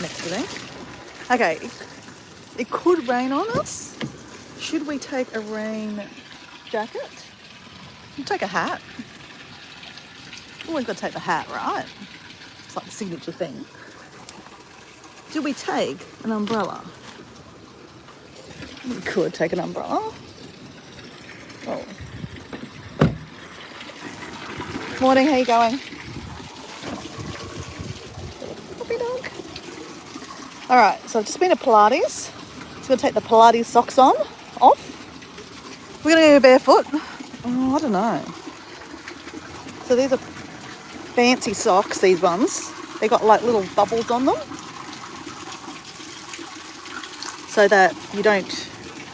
next to me. Okay, it could rain on us. Should we take a rain jacket? We'll take a hat. Always got to take the hat, right? It's like the signature thing. Do we take an umbrella? We could take an umbrella. Oh. Morning, how you going? Puppy dog. All right, so I've just been to Pilates. Just gonna take the Pilates socks off. We're gonna go barefoot. Oh, I don't know. So these are fancy socks, these ones. They got like little bubbles on them, so that you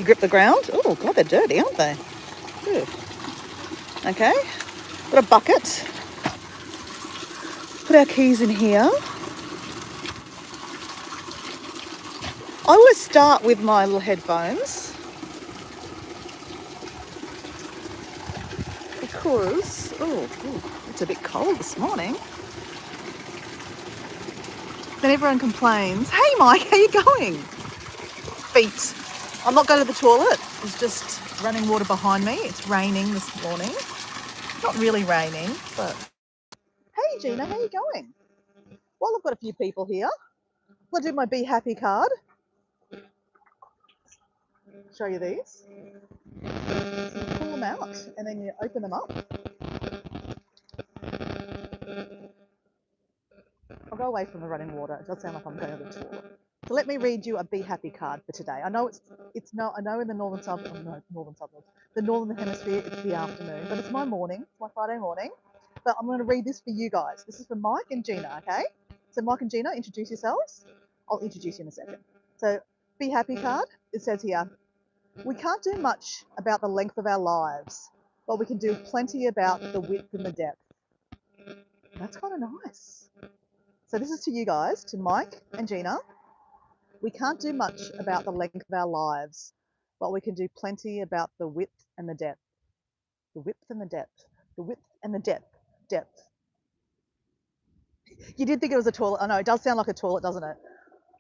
grip the ground. Oh God, they're dirty, aren't they? Ew. Okay, got a bucket. Put our keys in here. I always start with my little headphones because, it's a bit cold this morning. Then everyone complains, hey Mike, how you going? Feet. I'm not going to the toilet. There's just running water behind me. It's raining this morning. Not really raining, but... Hey Gina, how you going? Well, I've got a few people here. I'll do my Be Happy card. Show you these. So you pull them out and then you open them up. I'll go away from the running water. It does sound like I'm going to the toilet. So let me read you a Be Happy card for today. I know I know in the northern hemisphere it's the afternoon, but it's my morning. It's my Friday morning. But I'm going to read this for you guys. This is for Mike and Gina, okay? So Mike and Gina, introduce yourselves. I'll introduce you in a second. So Be Happy card. It says here, we can't do much about the length of our lives, but we can do plenty about the width and the depth. That's kind of nice. So this is to you guys, to Mike and Gina. We can't do much about the length of our lives, but we can do plenty about the width and the depth. The width and the depth. The width and the depth. Depth. You did think it was a toilet. I know, it does sound like a toilet, doesn't it?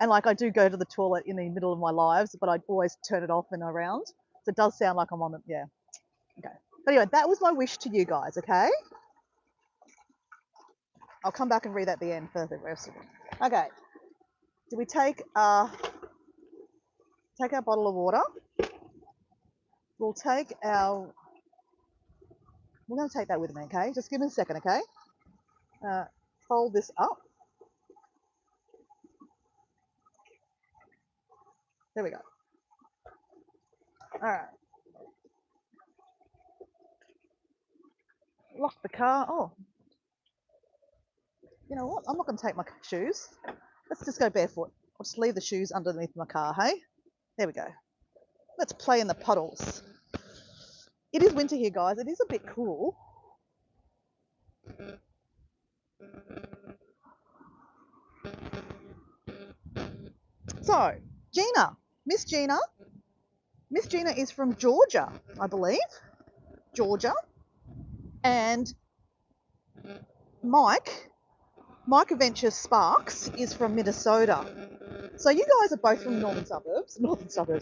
And like I do go to the toilet in the middle of my lives, but I always turn it off and around. So it does sound like I'm on the, yeah. Okay. But anyway, that was my wish to you guys, okay? I'll come back and read at the end for the rest of it. Okay. Do we take our bottle of water? We're going to take that with me, okay? Just give me a second, okay? Fold this up. There we go. All right. Lock the car. Oh. You know what? I'm not going to take my shoes. Let's just go barefoot. I'll just leave the shoes underneath my car, hey? There we go. Let's play in the puddles. It is winter here, guys. It is a bit cool. So, Gina. Miss Gina is from Georgia, I believe. Georgia. And Mike Adventure Sparks is from Minnesota. So you guys are both from northern suburbs,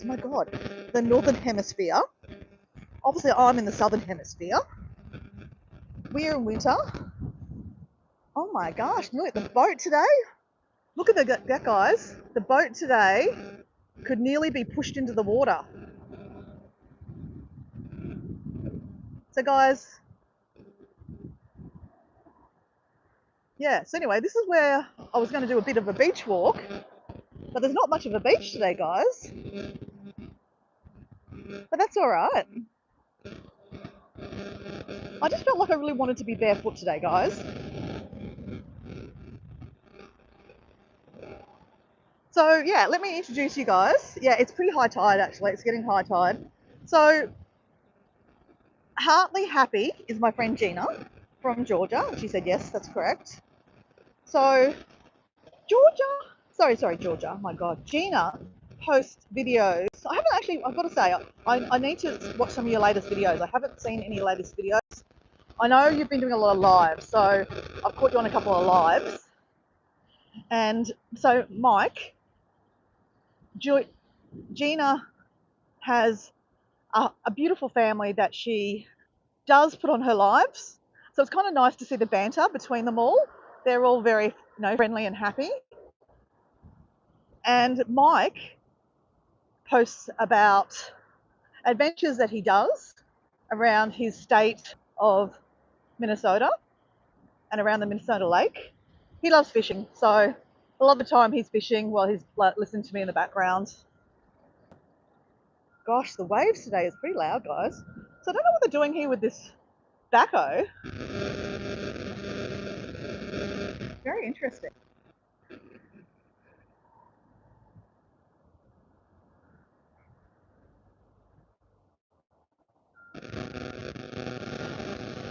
my God, the northern hemisphere. Obviously I'm in the southern hemisphere. We're in winter. Oh my gosh, look at the boat today. Look at that, guys. The boat today could nearly be pushed into the water. So guys, yeah, so anyway, this is where I was going to do a bit of a beach walk, but there's not much of a beach today, guys. But that's all right. I just felt like I really wanted to be barefoot today, guys. So yeah, let me introduce you guys. Yeah, it's pretty high tide actually. It's getting high tide. So Heartly Happy is my friend Gina from Georgia. She said yes, that's correct. So Georgia. Oh my God, Gina posts videos. I haven't actually. I've got to say, I need to watch some of your latest videos. I haven't seen any latest videos. I know you've been doing a lot of lives, so I've caught you on a couple of lives. And so Mike, Gina has a beautiful family that she does put on her lives. So it's kind of nice to see the banter between them all. They're all very, friendly and happy. And Mike posts about adventures that he does around his state of Minnesota and around the Minnesota Lake. He loves fishing, so a lot of the time he's fishing while he's listening to me in the background. Gosh, the waves today is pretty loud, guys. So I don't know what they're doing here with this backhoe. Very interesting.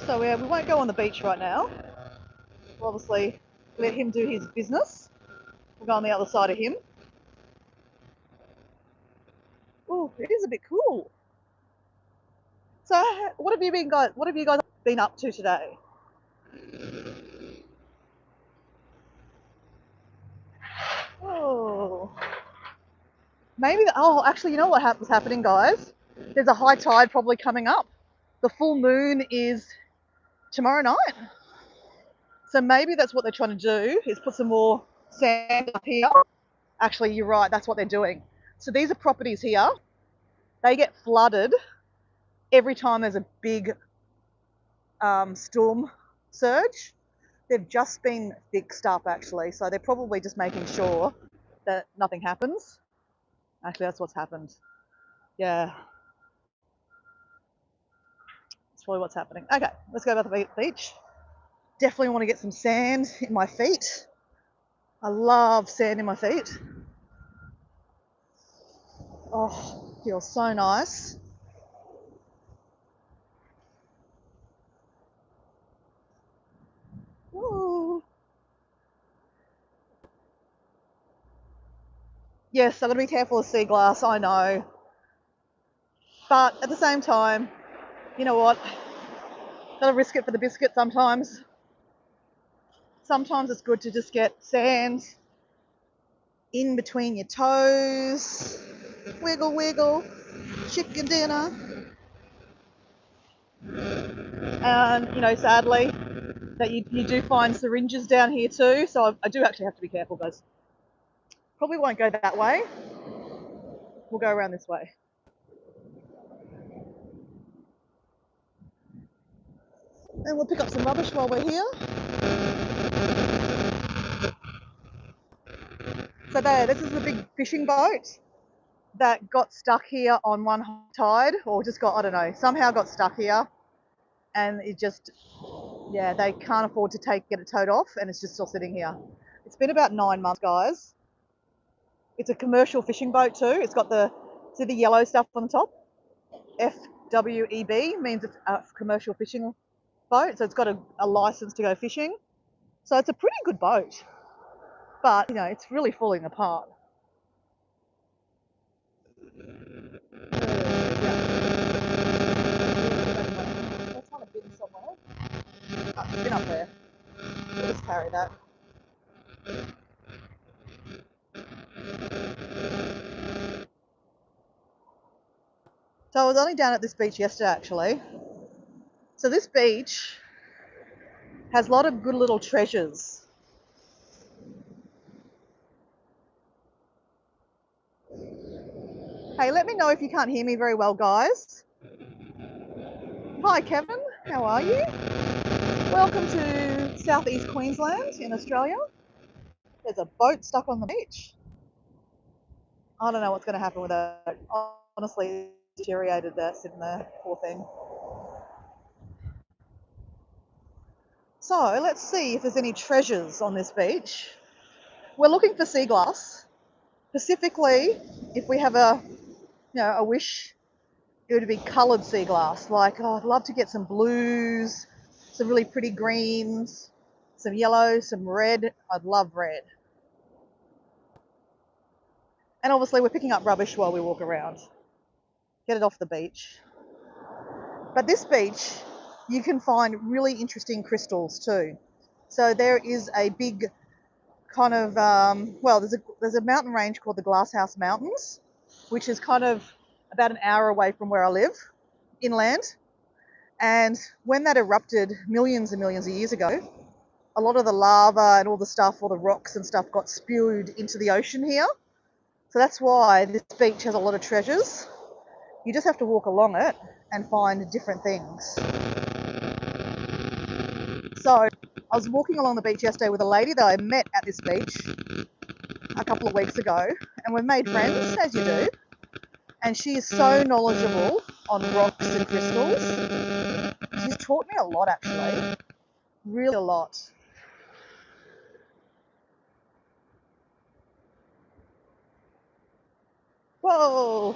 So we won't go on the beach right now. We'll obviously let him do his business. We'll go on the other side of him. Oh, it is a bit cool. So what have you guys been up to today? Oh, maybe. Actually, you know what was happening, guys? There's a high tide probably coming up. The full moon is tomorrow night. So maybe that's what they're trying to do, is put some more sand up here. Actually, you're right, that's what they're doing. So these are properties here. They get flooded every time there's a big storm surge. They've just been fixed up, actually. So they're probably just making sure that nothing happens. Actually, that's what's happened. Yeah. That's probably what's happening. Okay, let's go about the beach. Definitely want to get some sand in my feet. I love sand in my feet. Oh, feels so nice. Ooh. Yes, I've got to be careful of sea glass, I know. But at the same time, you know what? Gotta risk it for the biscuit sometimes. Sometimes it's good to just get sand in between your toes. Wiggle, wiggle. Chicken dinner. And, sadly, that you do find syringes down here too. So I do actually have to be careful, guys. Probably won't go that way. We'll go around this way. And we'll pick up some rubbish while we're here. So this is the big fishing boat that got stuck here on one tide, or just got, I don't know, somehow got stuck here. And it just, they can't afford to get it towed off, and it's just still sitting here. It's been about 9 months, guys. It's a commercial fishing boat too. It's got see the yellow stuff on the top? FWEB means it's a commercial fishing boat, so it's got a license to go fishing. So it's a pretty good boat, but it's really falling apart. That's on a bin somewhere. Oh, it's been up there. We'll just carry that. So I was only down at this beach yesterday, actually. So this beach has a lot of good little treasures. Hey, let me know if you can't hear me very well, guys. Hi, Kevin. How are you? Welcome to Southeast Queensland in Australia. There's a boat stuck on the beach. I don't know what's going to happen with that. Honestly, deteriorated there, sitting there, poor thing. So let's see if there's any treasures on this beach. We're looking for sea glass. Specifically, if we have a wish, it would be coloured sea glass. Like, I'd love to get some blues, some really pretty greens, some yellow, some red. I'd love red. And obviously, we're picking up rubbish while we walk around. Get it off the beach. But this beach, you can find really interesting crystals too. So there is a big kind of well, there's a mountain range called the Glasshouse Mountains, which is kind of about an hour away from where I live, inland. And when that erupted millions and millions of years ago, a lot of the lava and all the stuff, all the rocks and stuff got spewed into the ocean here. So that's why this beach has a lot of treasures. You just have to walk along it and find different things. So I was walking along the beach yesterday with a lady that I met at this beach a couple of weeks ago, and we've made friends, as you do. And she is so knowledgeable on rocks and crystals. She's taught me a lot, actually. Really a lot. Whoa!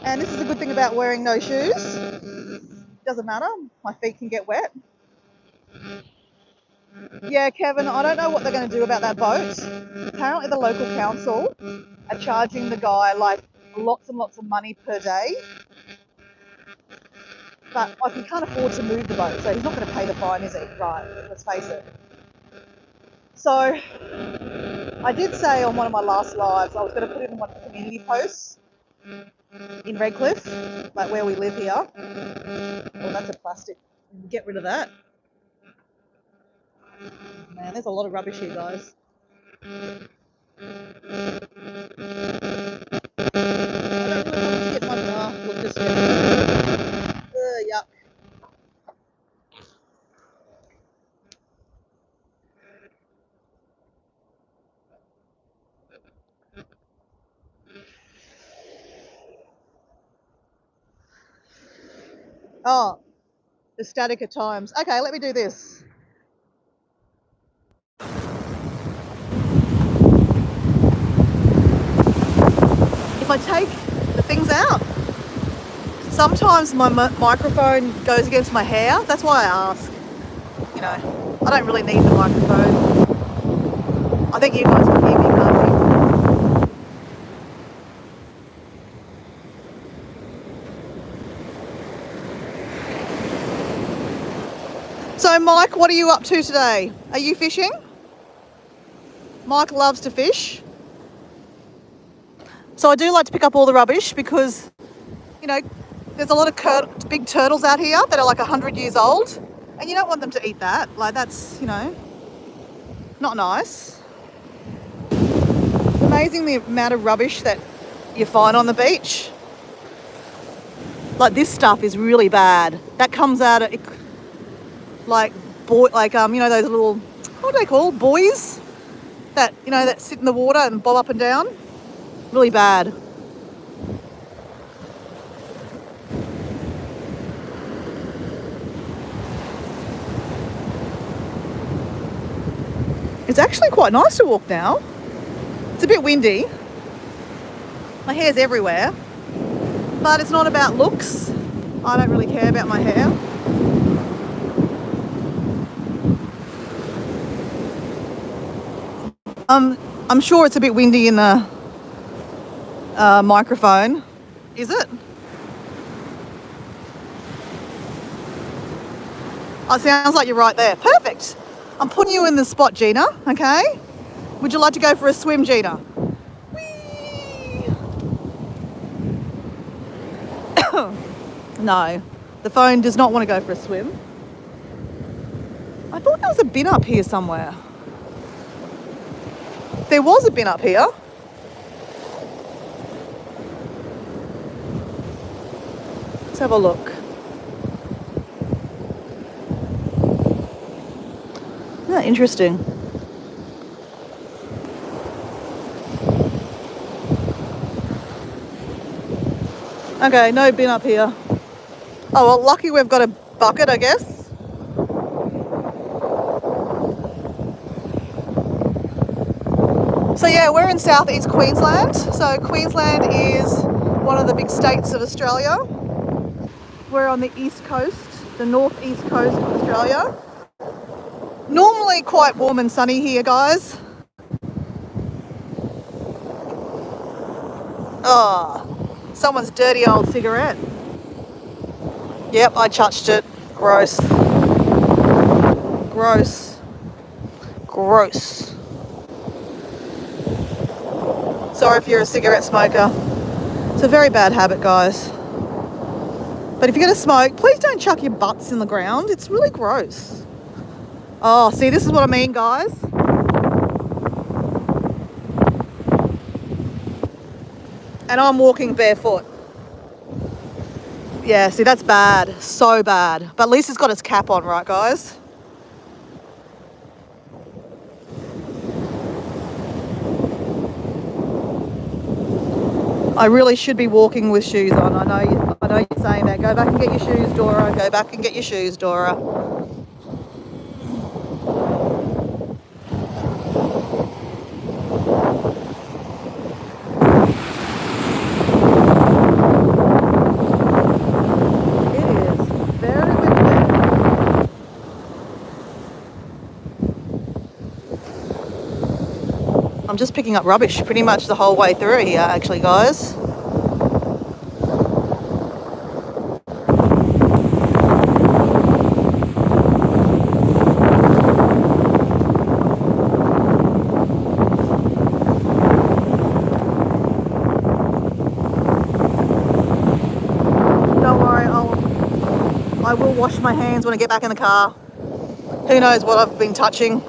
And this is a good thing about wearing no shoes. Doesn't matter, my feet can get wet. Yeah, Kevin, I don't know what they're going to do about that boat. Apparently the local council are charging the guy like lots and lots of money per day. But like, he can't afford to move the boat, so he's not going to pay the fine, is he? Right, let's face it. So I did say on one of my last lives I was going to put it in one of the community posts in Redcliffe, like where we live here. Oh, that's a plastic. Get rid of that. Man, there's a lot of rubbish here, guys. I don't really want to get my look this way. Yuck. Oh, the static at times. Okay, let me do this. If I take the things out, sometimes my microphone goes against my hair. That's why I ask. You know, I don't really need the microphone. I think you guys can hear me, can't you? So, Mike, what are you up to today? Are you fishing? Mike loves to fish. So I do like to pick up all the rubbish because, you know, there's a lot of big turtles out here that are like 100 years old, and you don't want them to eat that. Like, that's, you know, not nice. It's amazing the amount of rubbish that you find on the beach. Like, this stuff is really bad. That comes out of, like, you know, those little, what are they called? Buoys that, you know, that sit in the water and bob up and down. Really bad. It's actually quite nice to walk now. It's a bit windy. My hair's everywhere. But it's not about looks. I don't really care about my hair. I'm sure it's a bit windy in the microphone. Is it? Oh, it sounds like you're right there. Perfect. I'm putting you in the spot, Gina, okay? Would you like to go for a swim, Gina? Whee! No, the phone does not want to go for a swim. I thought there was a bin up here somewhere. There was a bin up here. Let's have a look. Yeah, interesting. Okay, no bin up here. Oh, well, lucky we've got a bucket, I guess. So yeah, we're in southeast Queensland. So Queensland is one of the big states of Australia. We're on the east coast, the northeast coast of Australia. Normally quite warm and sunny here, guys. Oh, someone's dirty old cigarette. Yep, I touched it. Gross. Gross. gross. Sorry if you're a cigarette smoker. It's a very bad habit, guys. But if you're going to smoke, please don't chuck your butts in the ground. It's really gross. Oh, see, this is what I mean, guys. And I'm walking barefoot. Yeah, see, that's bad. So bad. But at least it's got its cap on, right, guys? I really should be walking with shoes on. I know you're saying that. Go back and get your shoes, Dora. Go back and get your shoes, Dora. It is very windy. I'm just picking up rubbish pretty much the whole way through here, actually, guys. I will wash my hands when I get back in the car. Who knows what I've been touching.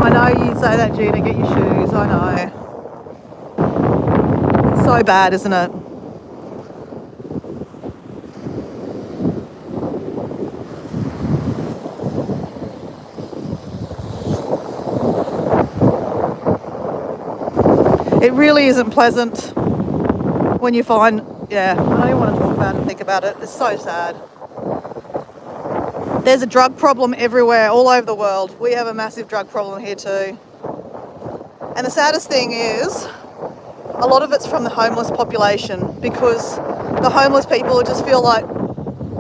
I know you say that, Gina, get your shoes. I know. It's so bad, isn't it? It really isn't pleasant when you find, yeah, I don't even want to talk about it and think about it. It's so sad. There's a drug problem everywhere, all over the world. We have a massive drug problem here too. And the saddest thing is, a lot of it's from the homeless population, because the homeless people just feel like,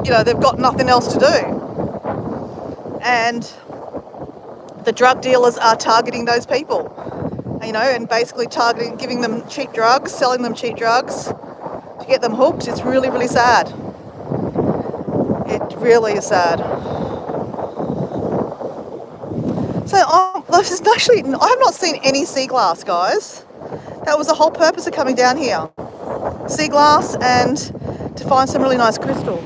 you know, they've got nothing else to do. And the drug dealers are targeting those people, you know, and basically targeting, giving them cheap drugs, selling them cheap drugs to get them hooked. It's really, really sad. It really is sad. So I have not seen any sea glass, guys. That was the whole purpose of coming down here. Sea glass and to find some really nice crystals.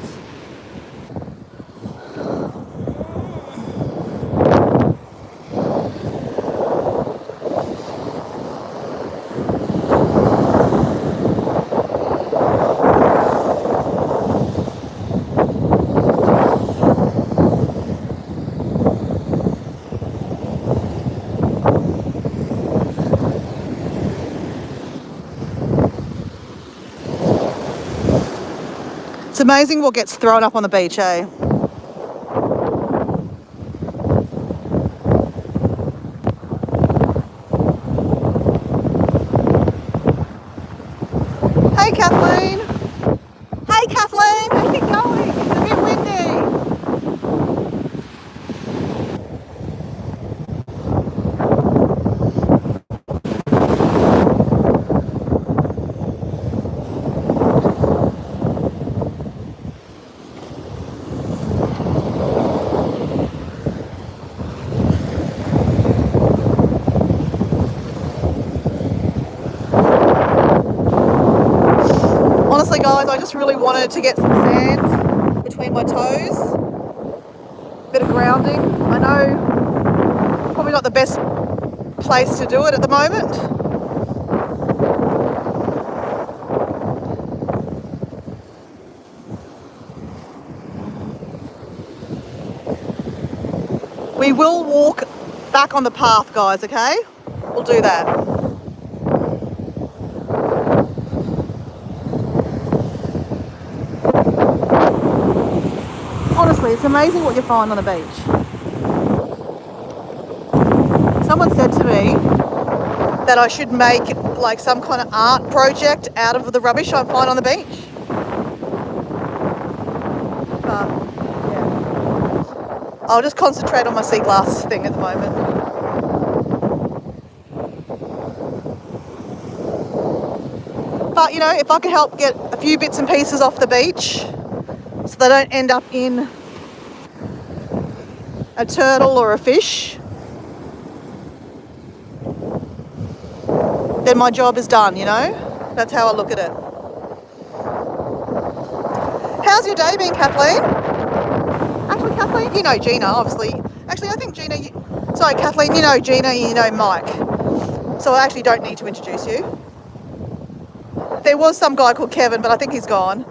It's amazing what gets thrown up on the beach, eh? Hey, Kathleen. Hey, Kathleen. How's it going? It's a bit windy. Honestly, guys, I just really wanted to get some sand between my toes. Bit of grounding. I know probably not the best place to do it at the moment. We will walk back on the path, guys, okay? We'll do that. Honestly, it's amazing what you find on the beach. Someone said to me that I should make like some kind of art project out of the rubbish I find on the beach. But yeah, I'll just concentrate on my sea glass thing at the moment. But you know, if I can help get a few bits and pieces off the beach so they don't end up in a turtle or a fish, then my job is done, you know? That's how I look at it. How's your day been, Kathleen? Actually, Kathleen, you know Gina, obviously. Actually, I think Gina, sorry, Kathleen, you know Gina, you know Mike. So I actually don't need to introduce you. There was some guy called Kevin, but I think he's gone.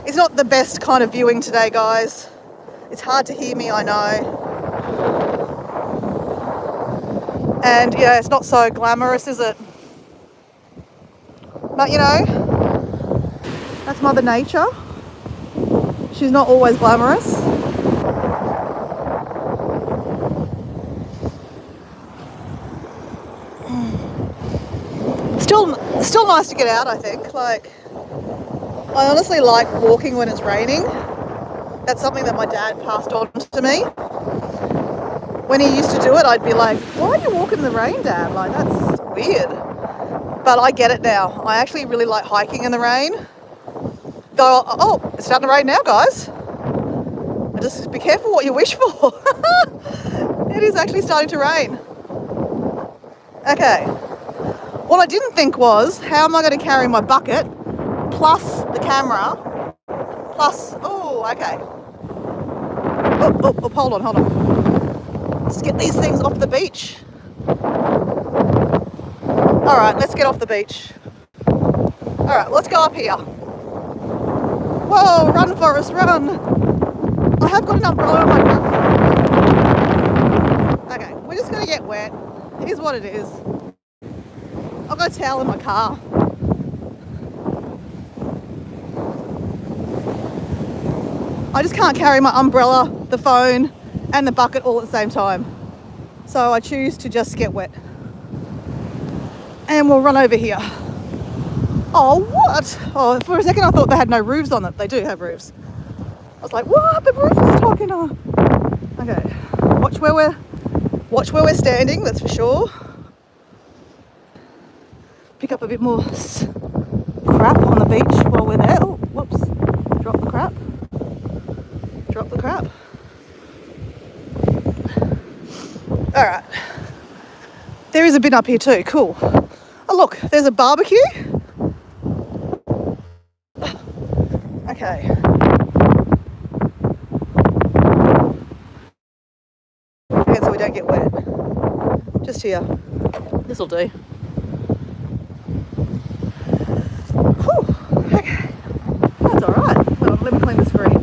It's not the best kind of viewing today, guys. It's hard to hear me, I know. And yeah, it's not so glamorous, is it? But you know, that's Mother Nature. She's not always glamorous. Still nice to get out, I think. Like, I honestly like walking when it's raining. That's something that my dad passed on to me. When he used to do it, I'd be like, why are you walking in the rain, Dad? Like, that's weird. But I get it now. I actually really like hiking in the rain. Though, oh, it's starting to rain now, guys. Just be careful what you wish for. It is actually starting to rain. Okay. What I didn't think was, how am I going to carry my bucket plus the camera plus, oh, okay. Oh, hold on. Let's get these things off the beach. All right, let's get off the beach. All right, let's go up here. Whoa, run, Forrest, run. I have got an umbrella on my back. Okay, we're just going to get wet. It is what it is. I've got a towel in my car. I just can't carry my umbrella, the phone, and the bucket all at the same time. So I choose to just get wet. And we'll run over here. Oh, what? Oh, for a second I thought they had no roofs on them. They do have roofs. I was like, what? The roof is talking to. Okay. Watch where we're standing, that's for sure. Pick up a bit more crap on the beach while we're there. Oh, whoops. Drop the crap. All right. There is a bin up here too. Cool. Oh, look, there's a barbecue. Okay. Again, so we don't get wet. Just here. This'll do. Whew. Okay. That's all right. Well, let me clean the screen.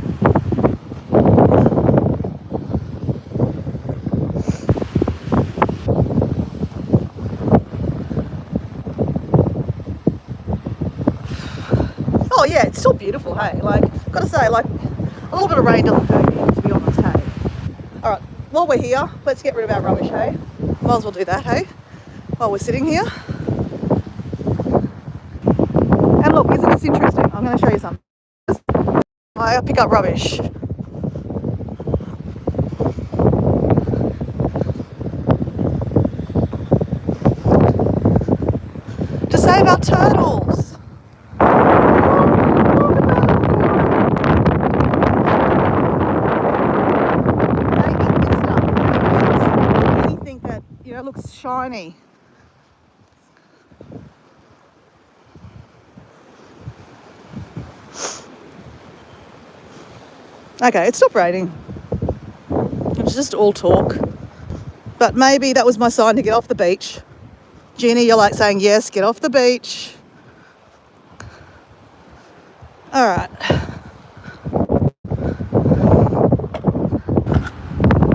Oh yeah, it's still beautiful, hey. Like, gotta say, like, a little bit of rain doesn't hurt me, to be honest, hey. All right, while we're here, let's get rid of our rubbish, hey. Might as well do that, hey, while we're sitting here. And look, isn't this interesting? I'm going to show you something. I pick up rubbish. To save our turtles. It looks shiny. Okay, it stopped raining. It was just all talk. But maybe that was my sign to get off the beach. Gina, you're like saying, yes, get off the beach. All right.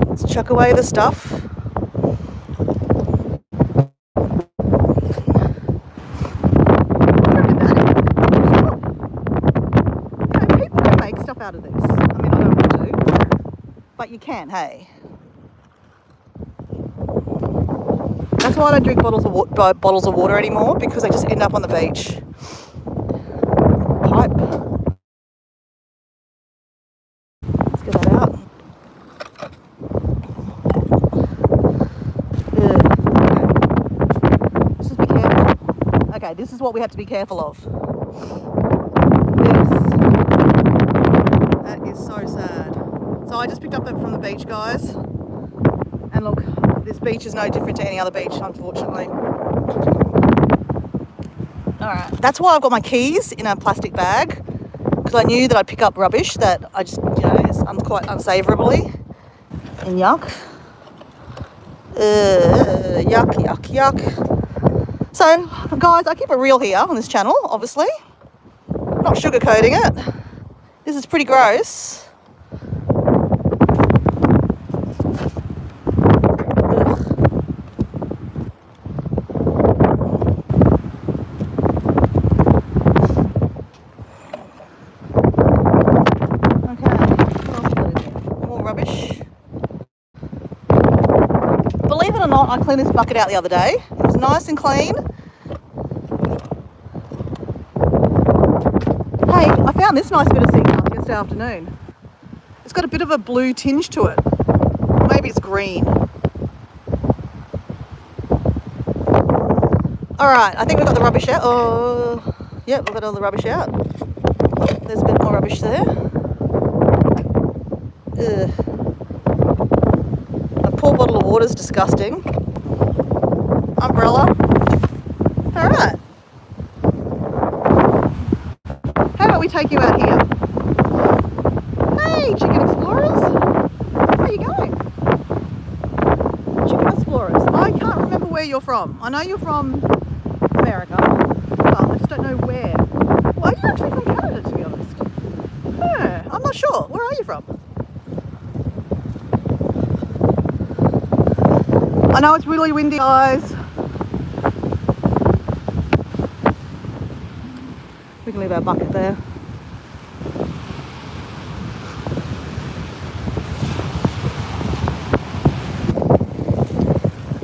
Let's chuck away the stuff. Out of this. I mean, I don't want to, but you can, hey. That's why I don't drink bottles of water anymore, because I just end up on the beach. Pipe. Let's get that out. Okay. Let's just be careful. Okay, this is what we have to be careful of. That is so sad. So I just picked up that from the beach, guys. And look, this beach is no different to any other beach, unfortunately. Alright, that's why I've got my keys in a plastic bag, because I knew that I'd pick up rubbish that I just, is quite unsavourably. And yuck. Yuck, yuck, yuck. So, guys, I keep it real here on this channel, obviously. Not sugarcoating it. This is pretty gross. Believe it or not, I cleaned this bucket out the other day. It was nice and clean. Hey, I found this nice bit of sea glass yesterday afternoon. It's got a bit of a blue tinge to it. Maybe it's green. Alright, I think we've got the rubbish out. Oh, yep, we've got all the rubbish out. There's a bit more rubbish there. Ugh. Poor bottle of water is disgusting. Umbrella. Alright. How about we take you out here? Hey, Chicken Explorers. Where are you going? Chicken Explorers. I can't remember where you're from. I know you're from America, but I just don't know where. Well, are you actually from Canada, to be honest? I'm not sure. Where are you from? I know it's really windy, guys. We can leave our bucket there.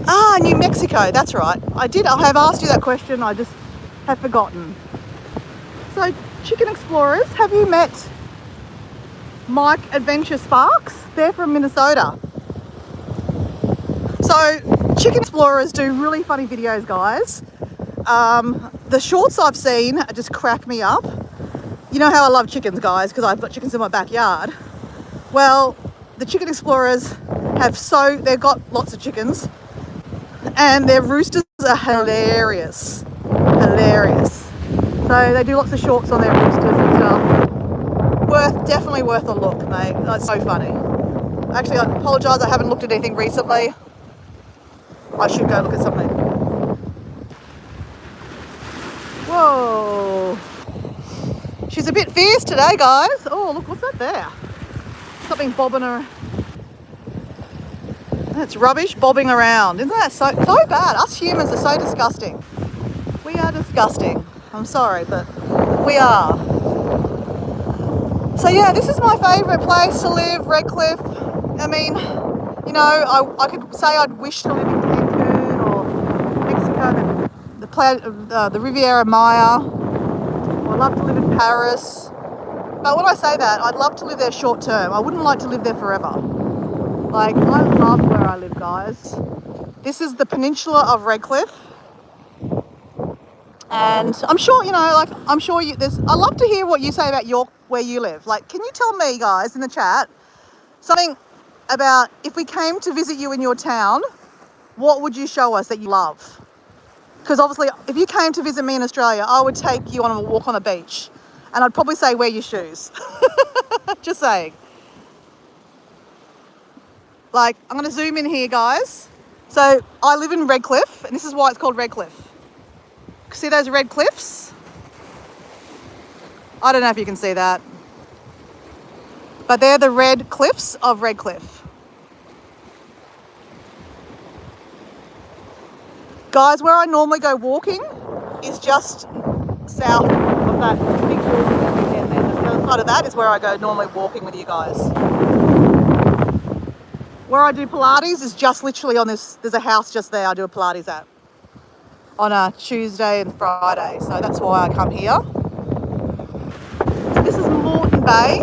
Ah, New Mexico, that's right. I have asked you that question, I just have forgotten. So, Chicken Explorers, have you met Mike Adventure Sparks? They're from Minnesota. So, Chicken Explorers do really funny videos, guys. The shorts I've seen just crack me up. You know how I love chickens, guys, because I've got chickens in my backyard. Well, the Chicken Explorers they've got lots of chickens, and their roosters are hilarious. Hilarious. So they do lots of shorts on their roosters and stuff. Definitely worth a look, mate. That's so funny. Actually, I apologise, I haven't looked at anything recently. I should go look at something. Whoa. She's a bit fierce today, guys. Oh, look, what's that there? Something bobbing around. That's rubbish bobbing around. Isn't that so bad? Us humans are so disgusting. We are disgusting. I'm sorry, but we are. So yeah, this is my favourite place to live, Redcliffe. I mean, I could say I'd wish to live in Cancun or Mexico, the Riviera Maya. I'd love to live in Paris. But when I say that, I'd love to live there short term. I wouldn't like to live there forever. Like, I love where I live, guys. This is the peninsula of Redcliffe. And I'm sure, I'd love to hear what you say about where you live. Like, can you tell me, guys, in the chat, something about if we came to visit you in your town, what would you show us that you love? Because obviously, if you came to visit me in Australia, I would take you on a walk on the beach. And I'd probably say, wear your shoes. Just saying. Like, I'm going to zoom in here, guys. So, I live in Redcliffe, and this is why it's called Redcliffe. See those red cliffs? I don't know if you can see that. But they're the red cliffs of Redcliffe. Guys, where I normally go walking is just south of that big building down there. The other side of that is where I go normally walking with you guys. Where I do Pilates is just literally on this, there's a house just there I do a Pilates at. On a Tuesday and Friday, so that's why I come here. So this is Moreton Bay,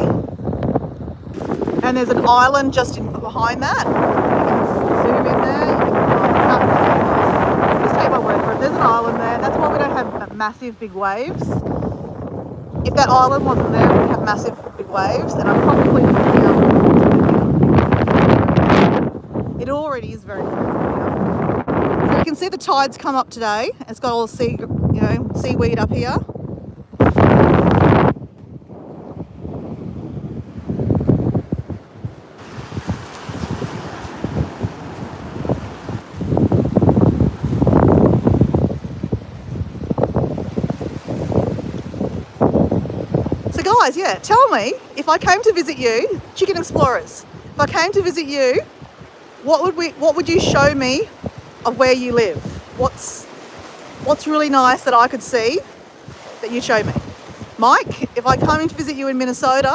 and there's an island just behind that. You can zoom in there. Just take my word for it. There's an island there. That's why we don't have massive big waves. If that island wasn't there, we'd have massive big waves, and I'm probably here. It already is very beautiful here. So you can see the tide's come up today. It's got all the seaweed up here. So guys, yeah, tell me, if I came to visit you, Chicken Explorers, if I came to visit you, what would you show me of where you live? What's really nice that I could see that you show me? Mike, if I come in to visit you in Minnesota,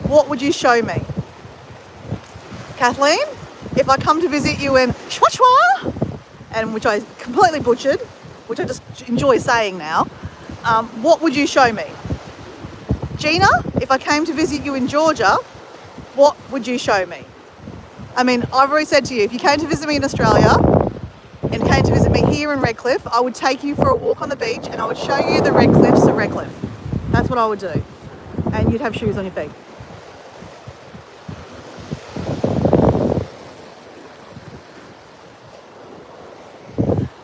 what would you show me? Kathleen, if I come to visit you in Schwachwa, and which I completely butchered, which I just enjoy saying now, what would you show me? Gina, if I came to visit you in Georgia, what would you show me? I mean, I've already said to you, if you came to visit me in Australia and came to visit me here in Redcliffe, I would take you for a walk on the beach and I would show you the red cliffs of Redcliffe. That's what I would do. And you'd have shoes on your feet.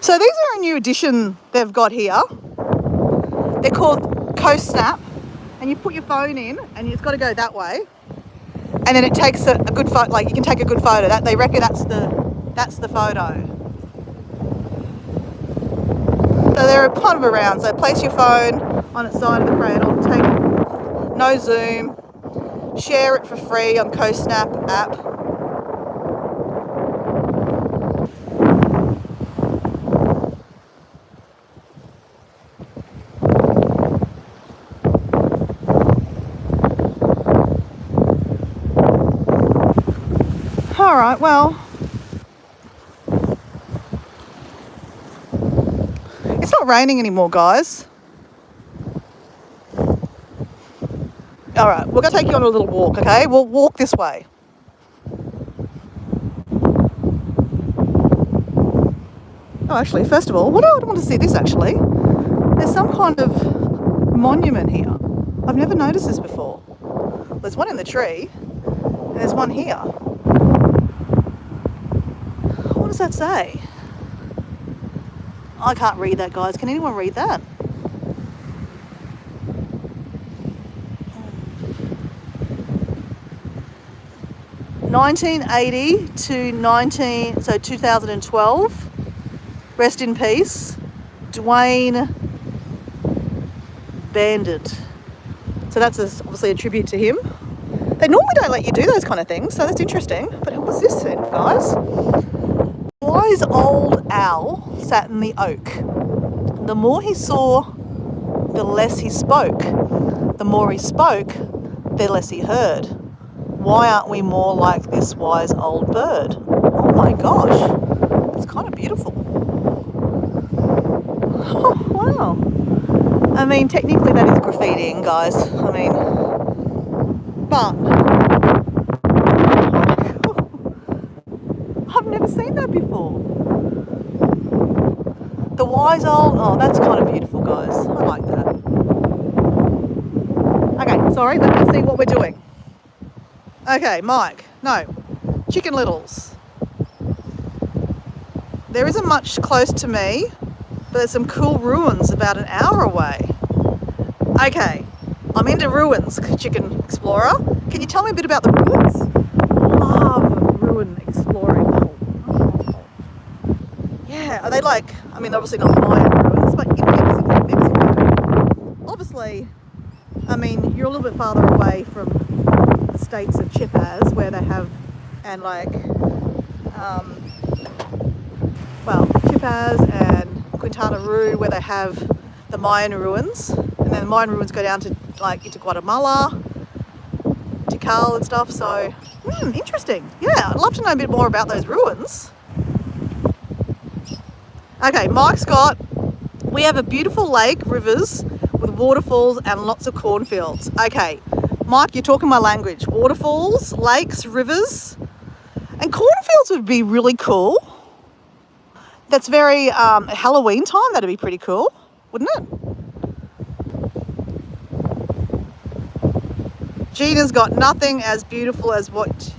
So these are a new addition they've got here. They're called Coast Snap. And you put your phone in and it's got to go that way. And then it takes a good photo, like you can take a good photo. That they reckon that's the photo. So they're kind of around. So place your phone on its side of the cradle, take no zoom, share it for free on Coast Snap app. All right, well, it's not raining anymore, guys. All right, we're going to take you on a little walk, okay? We'll walk this way. Oh, actually, first of all, what do I want to see this, actually? There's some kind of monument here. I've never noticed this before. There's one in the tree, and there's one here. What does that say? I can't read that, guys. Can anyone read that? (1980 to 2012). Rest in peace, Dwayne Bandit. So that's obviously a tribute to him. They normally don't let you do those kind of things, so that's interesting. But what's this then, guys? Wise old owl sat in the oak. The more he saw, the less he spoke. The more he spoke, the less he heard. Why aren't we more like this wise old bird? Oh my gosh, it's kind of beautiful. Oh, wow. I mean, technically that is graffitiing, guys. I mean, but I've never seen that before. The wise old, oh, that's kind of beautiful, guys. I like that. Okay, sorry, let me see what we're doing. Okay, Mike, no, Chicken Littles. There isn't much close to me, but there's some cool ruins about an hour away. Okay, I'm into ruins, Chicken Explorer. Can you tell me a bit about the ruins? Love ruin exploring. Oh. Yeah, are they like, I mean, obviously not Mayan ruins, but obviously, I mean, you're a little bit farther away from the states of Chipaz, where they have, and like, Chipaz and Quintana Roo, where they have the Mayan ruins, and then the Mayan ruins go down to like into Guatemala, Tikal and stuff. So, interesting. Yeah, I'd love to know a bit more about those ruins. Okay, Mike Scott, we have a beautiful lake, rivers with waterfalls and lots of cornfields. Okay, Mike, you're talking my language. Waterfalls, lakes, rivers, and cornfields would be really cool. That's very Halloween time. That'd be pretty cool, wouldn't it? Gina's got nothing as beautiful as what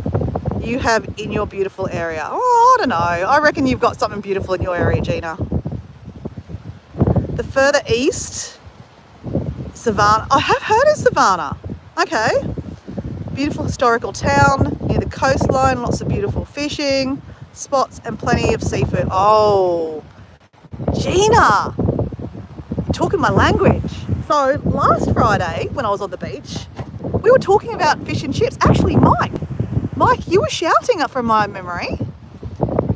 you have in your beautiful area? Oh, I don't know. I reckon you've got something beautiful in your area, Gina. The further east, Savannah. I have heard of Savannah. Okay. Beautiful historical town near the coastline, lots of beautiful fishing spots and plenty of seafood. Oh, Gina, you're talking my language. So last Friday when I was on the beach, we were talking about fish and chips. Actually, Mike, you were shouting up from my memory.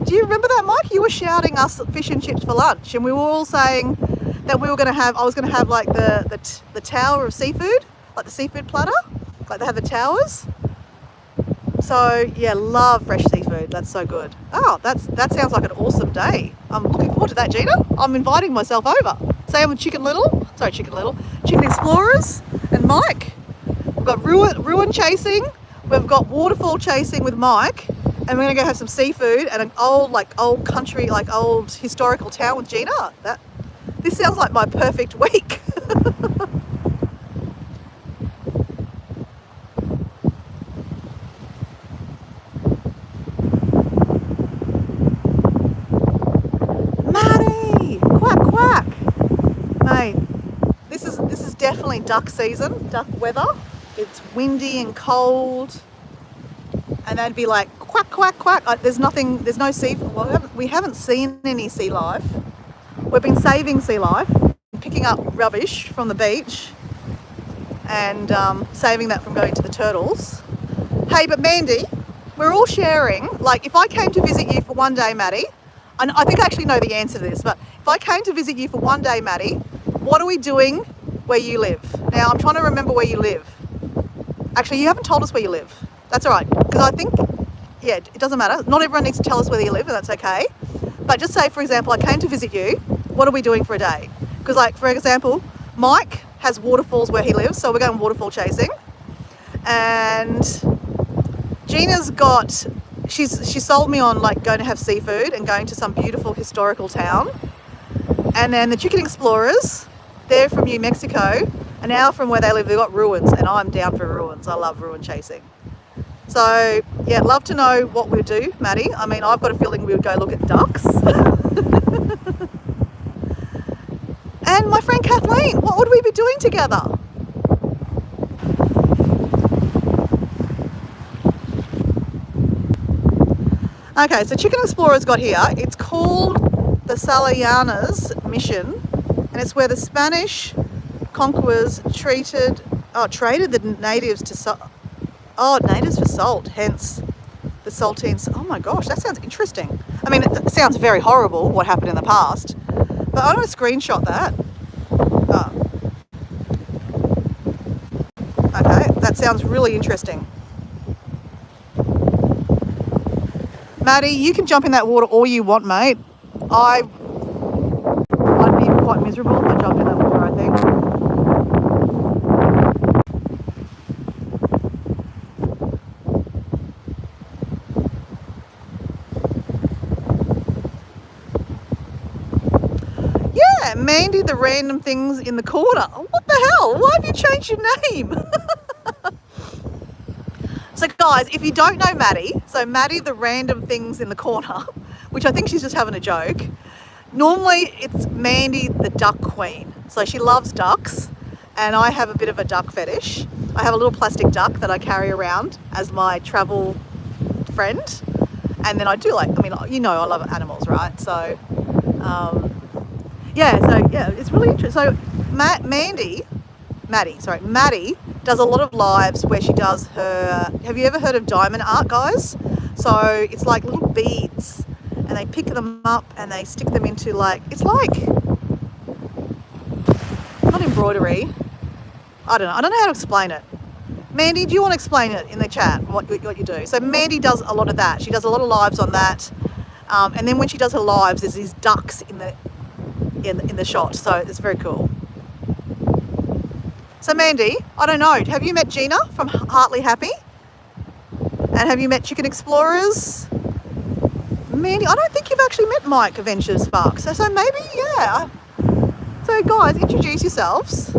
Do you remember that, Mike? You were shouting us fish and chips for lunch, and we were all saying that we were going to have, I was going to have like the tower of seafood, like the seafood platter, like they have the towers. So yeah, love fresh seafood. That's so good. Oh, that sounds like an awesome day. I'm looking forward to that, Gina. I'm inviting myself over. Same with Chicken Explorers and Mike. We've got ruin chasing. We've got waterfall chasing with Mike, and we're gonna go have some seafood and an old country, like old historical town with Gina. This sounds like my perfect week. Maddie, quack quack, mate. This is definitely duck season, duck weather. It's windy and cold, and they'd be like quack quack quack. There's no sea. Well, we haven't seen any sea life. We've been saving sea life, picking up rubbish from the beach, and saving that from going to the turtles. Hey, but Mandy, we're all sharing. Like, if I came to visit you for one day, Maddie, and I think I actually know the answer to this, but if I came to visit you for one day, Maddie, what are we doing where you live? Now, I'm trying to remember where you live. Actually, you haven't told us where you live. That's all right, because I think, yeah, it doesn't matter. Not everyone needs to tell us where you live, and that's okay. But just say, for example, I came to visit you. What are we doing for a day? Because, like, for example, Mike has waterfalls where he lives, so we're going waterfall chasing. And Gina's got, she sold me on, like, going to have seafood and going to some beautiful historical town. And then the Chicken Explorers, they're from New Mexico, and now from where they live, they've got ruins, and I'm down for ruins. I love ruin chasing. So, yeah, love to know what we'll do, Maddie. I mean, I've got a feeling we would go look at ducks. And my friend Kathleen, what would we be doing together? Okay, so Chicken Explorers got here. It's called the Salayanas Mission, and it's where the Spanish conquerors traded the natives natives for salt, hence the saltines. Oh my gosh, that sounds interesting. I mean, it sounds very horrible what happened in the past, but I'm going to screenshot that. Okay, that sounds really interesting. Maddie, you can jump in that water all you want, mate. I'd be quite miserable if I jumped in that water, I think. Yeah, Mandy, the random things in the corner. What the hell? Why have you changed your name? So guys, if you don't know Maddie, so Maddie, the random things in the corner, which I think she's just having a joke. Normally it's Mandy, the duck queen. So she loves ducks, and I have a bit of a duck fetish. I have a little plastic duck that I carry around as my travel friend. And then I do I I love animals, right? So, yeah, it's really interesting. So Maddie does a lot of lives where she does her, have you ever heard of diamond art, guys? So it's like little beads, and they pick them up and they stick them into it's like, not embroidery, I don't know how to explain it. Mandy, do you want to explain it in the chat, what you do? So Mandy does a lot of that. She does a lot of lives on that. And then when she does her lives, there's these ducks in the shot. So it's very cool. So Mandy, I don't know, have you met Gina from Heartly Happy? And have you met Chicken Explorers? Mandy, I don't think you've actually met Mike Adventure Sparks. So maybe, yeah. So guys, introduce yourselves.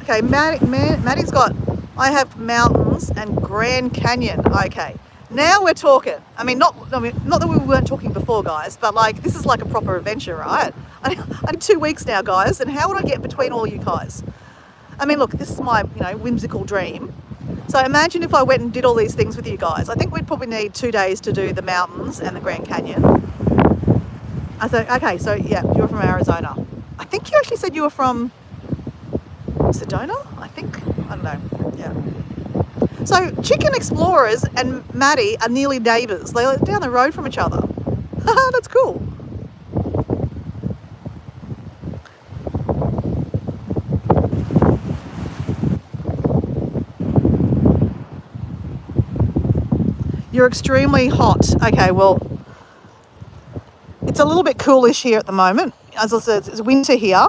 Okay, Maddie's got, I have mountains and Grand Canyon. Okay, now we're talking. I mean, not that we weren't talking before, guys, but like this is like a proper adventure, right? I need 2 weeks now, guys, and how would I get between all you guys? I mean, look, this is my, whimsical dream. So imagine if I went and did all these things with you guys. I think we'd probably need 2 days to do the mountains and the Grand Canyon. I said, okay, so yeah, you're from Arizona. I think you actually said you were from Sedona, I think. I don't know. Yeah. So Chicken Explorers and Maddie are nearly neighbours. They live down the road from each other. That's cool. You're extremely hot. Okay, well, it's a little bit coolish here at the moment. As I said, it's winter here.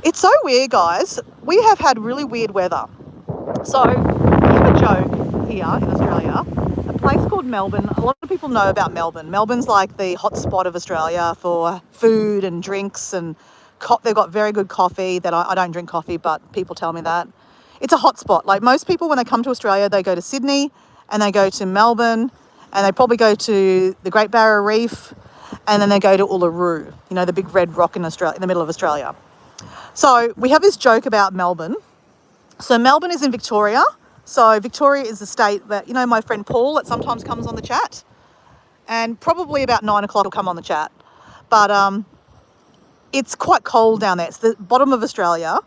It's so weird, guys. We have had really weird weather. So, we have a joke here in Australia. A place called Melbourne. A lot of people know about Melbourne. Melbourne's like the hot spot of Australia for food and drinks, and they've got very good coffee. That I don't drink coffee, but people tell me that. It's a hot spot. Like most people, when they come to Australia, they go to Sydney and they go to Melbourne and they probably go to the Great Barrier Reef and then they go to Uluru, the big red rock in Australia, in the middle of Australia. So we have this joke about Melbourne. So Melbourne is in Victoria. So Victoria is the state that, my friend Paul that sometimes comes on the chat, and probably about 9 o'clock will come on the chat. But it's quite cold down there. It's the bottom of Australia.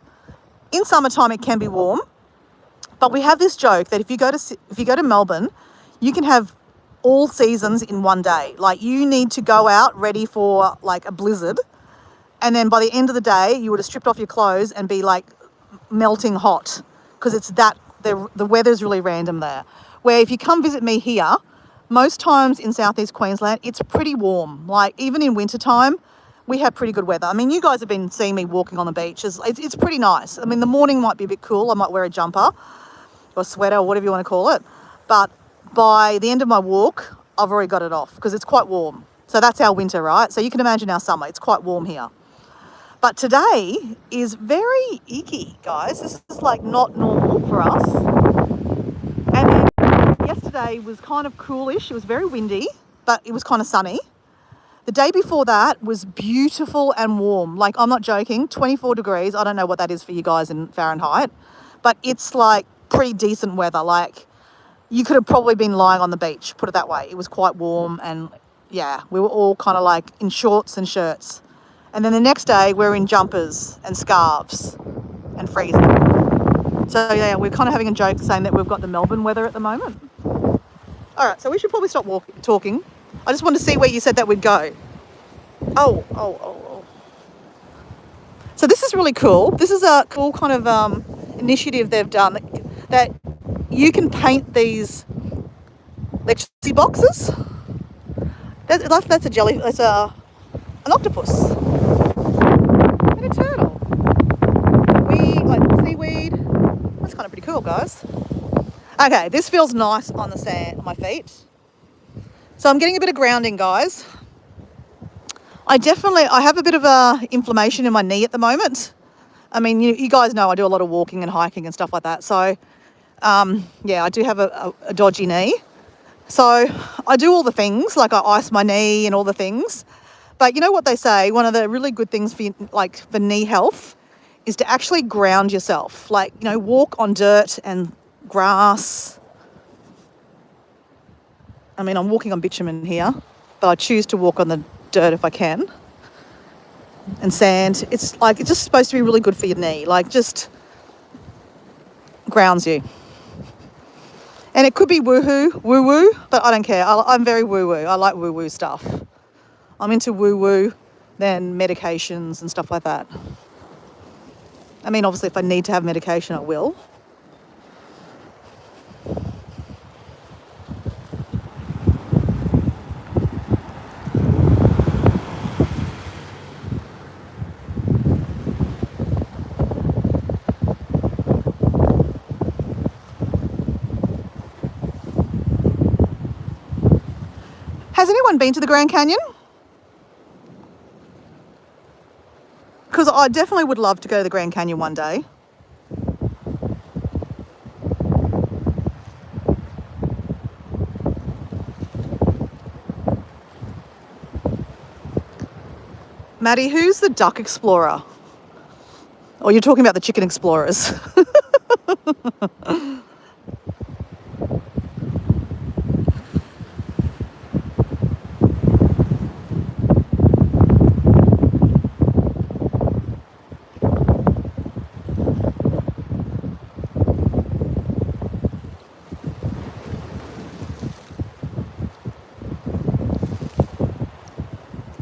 In summertime, it can be warm. But we have this joke that if you go to Melbourne, you can have all seasons in one day. Like you need to go out ready for like a blizzard. And then by the end of the day, you would have stripped off your clothes and be like melting hot because it's that the weather's really random there. Where if you come visit me here, most times in southeast Queensland, it's pretty warm. Like even in wintertime, we have pretty good weather. I mean, you guys have been seeing me walking on the beach. It's pretty nice. I mean, the morning might be a bit cool. I might wear a jumper or a sweater or whatever you want to call it. But by the end of my walk, I've already got it off because it's quite warm. So that's our winter, right? So you can imagine our summer. It's quite warm here. But today is very icky, guys. This is like not normal for us. And then yesterday was kind of coolish. It was very windy, but it was kind of sunny. The day before that was beautiful and warm. Like, I'm not joking, 24 degrees. I don't know what that is for you guys in Fahrenheit, but it's like pretty decent weather. Like, you could have probably been lying on the beach, put it that way. It was quite warm and, yeah, we were all kind of like in shorts and shirts. And then the next day, we're in jumpers and scarves and freezing. So, yeah, we're kind of having a joke saying that we've got the Melbourne weather at the moment. All right, so we should probably stop talking. I just wanted to see where you said that we'd go. Oh. So this is really cool. This is a cool kind of initiative they've done that you can paint these electricity boxes. That's a jelly. That's an octopus and a turtle. Like seaweed. That's kind of pretty cool, guys. Okay, this feels nice on the sand, on my feet. So I'm getting a bit of grounding, guys. I have a bit of inflammation in my knee at the moment. I mean, you guys know I do a lot of walking and hiking and stuff like that. So, yeah, I do have a dodgy knee. So I do all the things, like I ice my knee and all the things. But you know what they say? One of the really good things for knee health is to actually ground yourself. Like, walk on dirt and grass. I mean, I'm walking on bitumen here, but I choose to walk on the dirt if I can. And sand. It's just supposed to be really good for your knee. Like, just grounds you. And it could be woo-woo, but I don't care. I'm very woo-woo. I like woo-woo stuff. I'm into woo-woo than medications and stuff like that. I mean, obviously, if I need to have medication, I will. Has anyone been to the Grand Canyon? Because I definitely would love to go to the Grand Canyon one day. Maddie, who's the duck explorer? Or you're talking about the chicken explorers?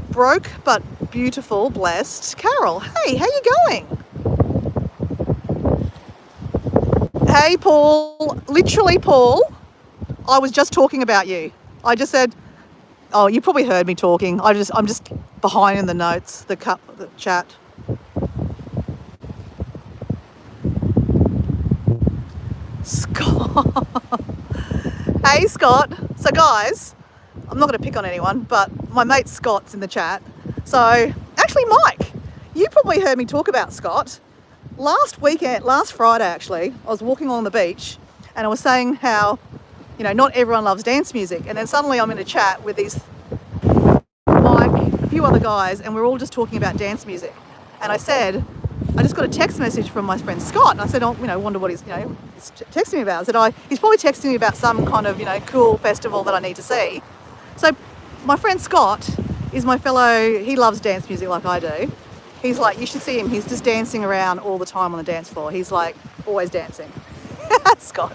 Broke but beautiful, blessed Carol. Hey, how you going? Hey, Paul. Literally, Paul, I was just talking about you. I just said, oh, you probably heard me talking. I'm just behind in the notes, the chat. Scott. Hey, Scott. So, guys, I'm not going to pick on anyone, but my mate Scott's in the chat. So, actually, Mike, you probably heard me talk about Scott. Last Friday, actually, I was walking along the beach and I was saying how, you know, not everyone loves dance music. And then suddenly I'm in a chat with Mike, a few other guys, and we're all just talking about dance music. And I said, I just got a text message from my friend Scott. And I said, oh, you know, wonder what he's texting me about. I said, he's probably texting me about some kind of, cool festival that I need to see. So my friend Scott is my fellow, he loves dance music like I do. He's like, you should see him. He's just dancing around all the time on the dance floor. He's like always dancing. Scott.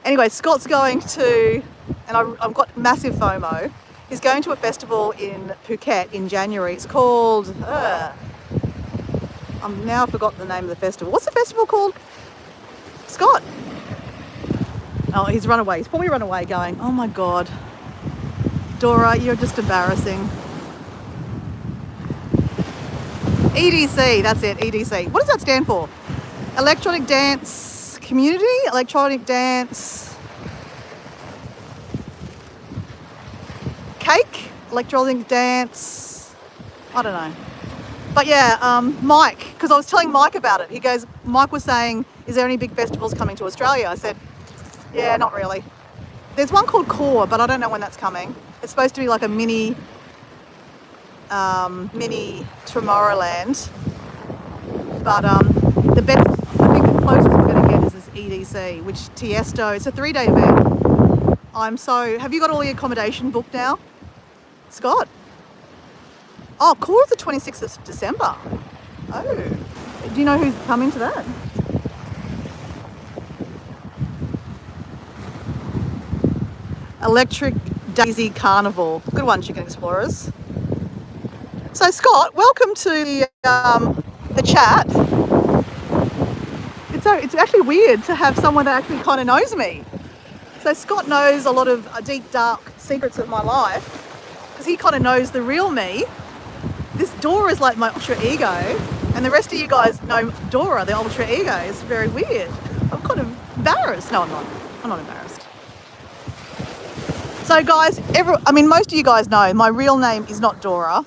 Anyway, Scott's going to, and I've got massive FOMO. He's going to a festival in Phuket in January. It's called, I've now forgotten the name of the festival. What's the festival called? Scott. Oh, he's run away. He's probably run away going, oh my God. Dora, you're just embarrassing. EDC, that's it, EDC. What does that stand for? Electronic Dance Community? Electronic Dance Cake? Electronic Dance, I don't know. But yeah, Mike, because I was telling Mike about it. He goes, Mike was saying, is there any big festivals coming to Australia? I said, yeah, not really. There's one called Core, but I don't know when that's coming. It's supposed to be like a mini Tomorrowland, but the best, I think the closest we're going to get is this EDC, which Tiesto, it's a 3-day event. Have you got all the accommodation booked now, Scott? Oh, Core is the 26th of December. Oh, do you know who's coming to that? Electric Daisy Carnival. Good one, Chicken Explorers. So Scott, welcome to the chat. It's actually weird to have someone that actually kind of knows me. So Scott knows a lot of deep, dark secrets of my life because he kind of knows the real me. This Dora is like my ultra ego, and the rest of you guys know Dora, the ultra ego. It's very weird. I'm kind of embarrassed. No, I'm not. I'm not embarrassed. So guys, most of you guys know my real name is not Dora.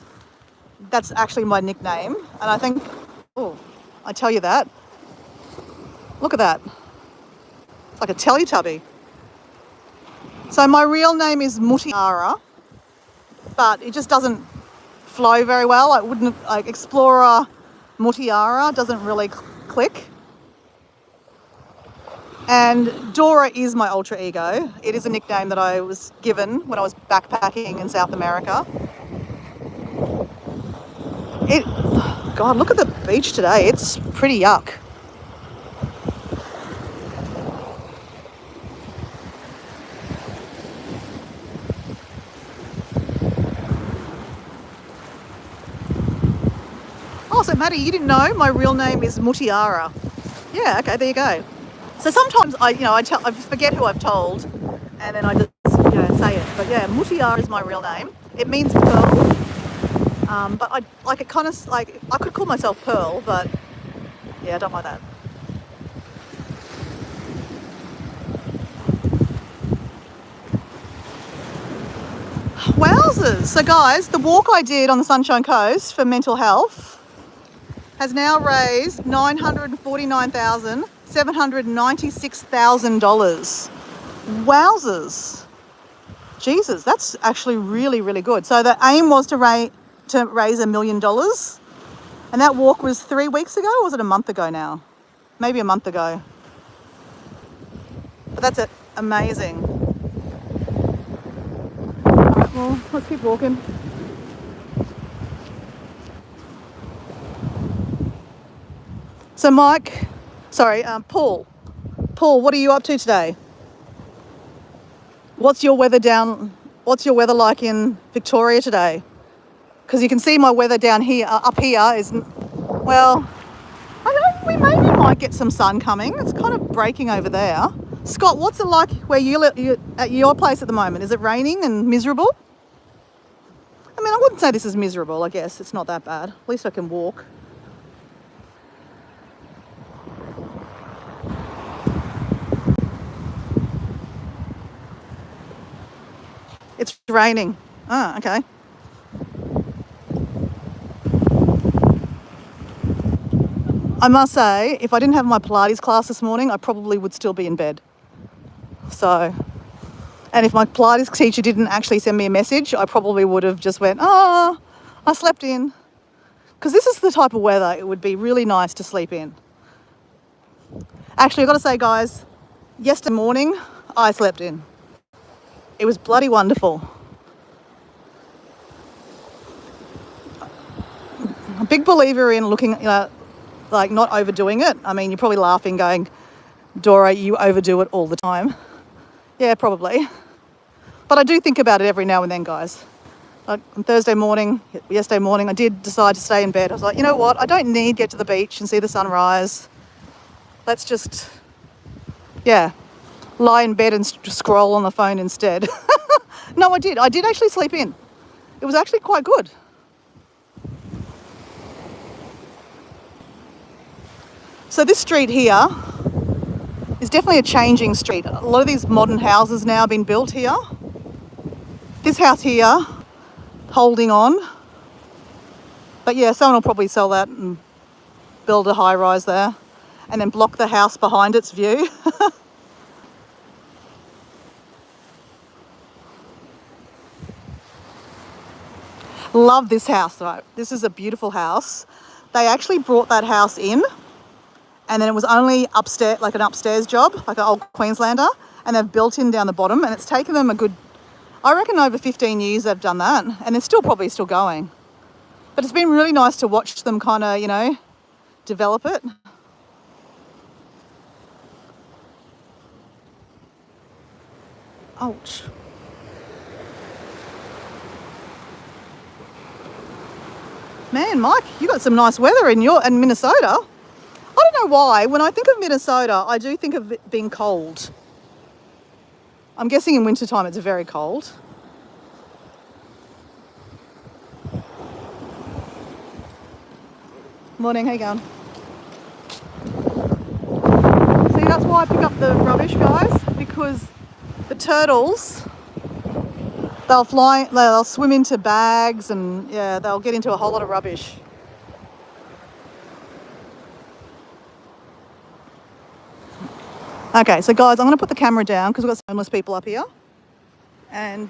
That's actually my nickname, and I think, I tell you that. Look at that. It's like a Teletubby. So my real name is Mutiara, but it just doesn't flow very well. Explorer Mutiara doesn't really click. And Dora is my alter ego. It is a nickname that I was given when I was backpacking in South America. God, look at the beach today. It's pretty yuck. Oh, so Maddie, you didn't know my real name is Mutiara. Yeah, okay, there you go. So sometimes I forget who I've told, and then I just say it. But yeah, Mutiara is my real name. It means pearl. But I could call myself Pearl, but yeah, I don't like that. Wowzers! So guys, the walk I did on the Sunshine Coast for mental health has now raised $949,796,000. Wowzers! Jesus, that's actually really, really good. So the aim was to to raise $1 million. And that walk was 3 weeks ago, or was it a month ago now? Maybe a month ago. But that's it. Amazing. All right, well, let's keep walking. So Paul, what are you up to today? What's your weather like in Victoria today? Because you can see my weather down here, up here is, well, I don't know, we maybe might get some sun coming. It's kind of breaking over there. Scott, what's it like where you at your place at the moment? Is it raining and miserable? I mean, I wouldn't say this is miserable, I guess. It's not that bad. At least I can walk. It's raining. Ah, okay. I must say, if I didn't have my Pilates class this morning, I probably would still be in bed. So, and if my Pilates teacher didn't actually send me a message, I probably would have just went, I slept in. Because this is the type of weather it would be really nice to sleep in. Actually, I've got to say, guys, yesterday morning, I slept in. It was bloody wonderful. I'm a big believer in looking, like not overdoing it. I mean, you're probably laughing going, Dora, you overdo it all the time. Yeah, probably. But I do think about it every now and then, guys. Like on yesterday morning, I did decide to stay in bed. I was like, you know what? I don't need to get to the beach and see the sunrise. Let's just, lie in bed and scroll on the phone instead. No, I did. I did actually sleep in. It was actually quite good. So this street here is definitely a changing street. A lot of these modern houses now have been built here. This house here, holding on. But yeah, someone will probably sell that and build a high rise there and then block the house behind its view. Love this house though. This is a beautiful house. They actually brought that house in and then it was only upstairs, like an upstairs job, like an old Queenslander, and they've built in down the bottom, and it's taken them a good, I reckon over 15 years they've done that, and they're probably still going. But it's been really nice to watch them kind of, develop it. Ouch. Man, Mike, you got some nice weather in Minnesota. I don't know why. When I think of Minnesota, I do think of it being cold. I'm guessing in wintertime it's very cold. Morning, how you going? See, that's why I pick up the rubbish, guys, because the turtles, they'll swim into bags and they'll get into a whole lot of rubbish. Okay, so guys, I'm going to put the camera down because we've got some homeless people up here and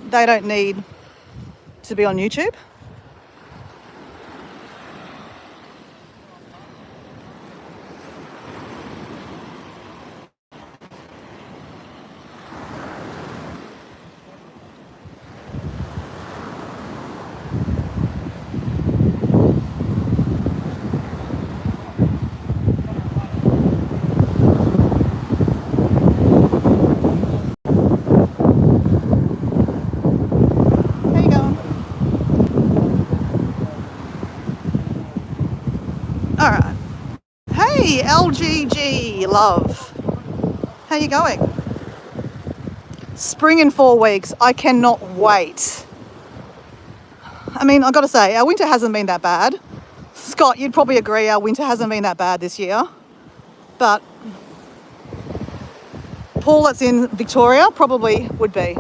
they don't need to be on YouTube. Alright. Hey, LGG, love. How you going? Spring in 4 weeks. I cannot wait. I mean, I've got to say, our winter hasn't been that bad. Scott, you'd probably agree our winter hasn't been that bad this year. But Paul that's in Victoria probably would be.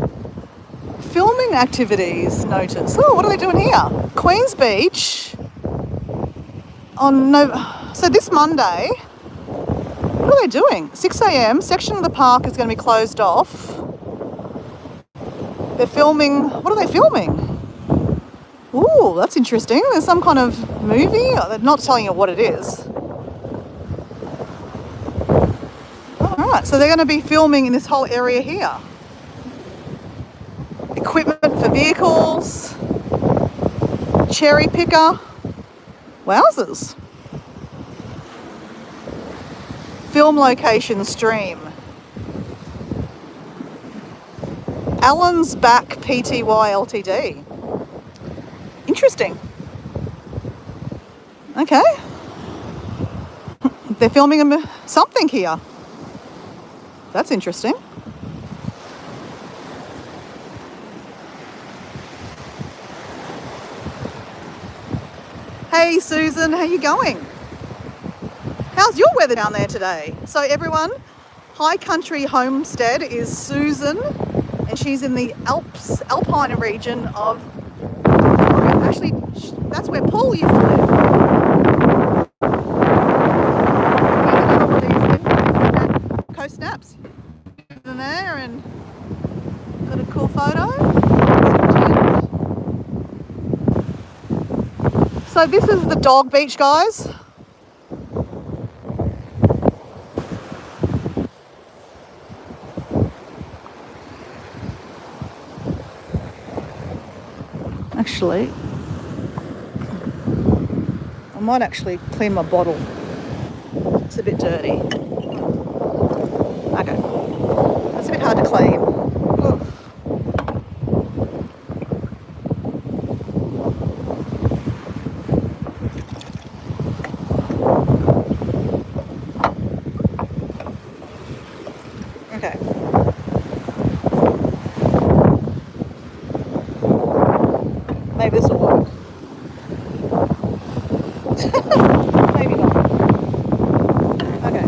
Filming activities notice. Oh, what are they doing here? Queens Beach. So this Monday, what are they doing? 6 a.m, section of the park is going to be closed off. They're filming, what are they filming? Ooh, that's interesting. There's some kind of movie. They're not telling you what it is. Alright, so they're going to be filming in this whole area here. Equipment for vehicles. Cherry picker. Wowzers. Film location stream. Allen's Back Pty Ltd. Interesting. Okay. They're filming something here. That's interesting. Hey Susan, how you going? How's your weather down there today? So everyone, High Country Homestead is Susan, and she's in the Alpine region of Victoria. Actually, that's where Paul used to live. Coast snaps in there, and got a cool photo. So this is the dog beach, guys. Actually, I might actually clean my bottle. It's a bit dirty. Okay. That's a bit hard to clean. Oof. Okay. Maybe this will work. Maybe not. Okay.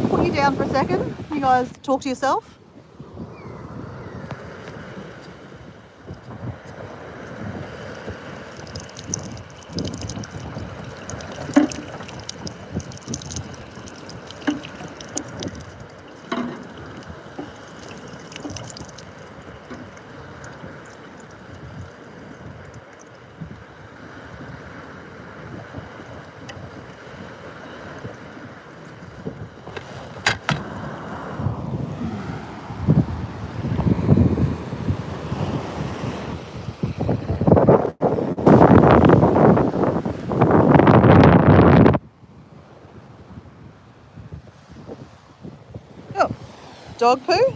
Put you down for a second. You guys talk to yourself. Oh, dog poo?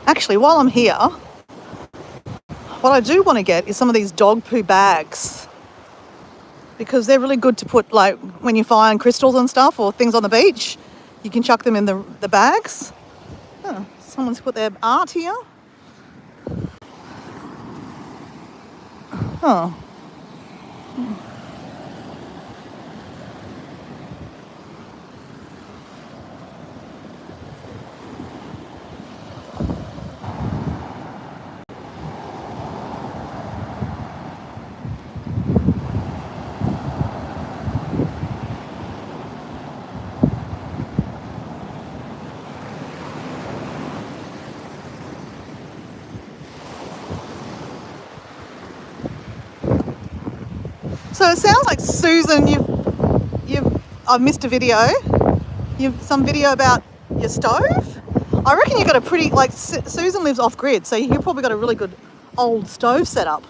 Actually, while I'm here, what I do want to get is some of these dog poo bags, because they're really good to put, like, when you find crystals and stuff or things on the beach, you can chuck them in the bags. Oh, someone's put their art here. Oh. So it sounds like Susan, I've missed a video. You've some video about your stove. I reckon you got a pretty, like, Susan lives off grid, so you've probably got a really good old stove set up.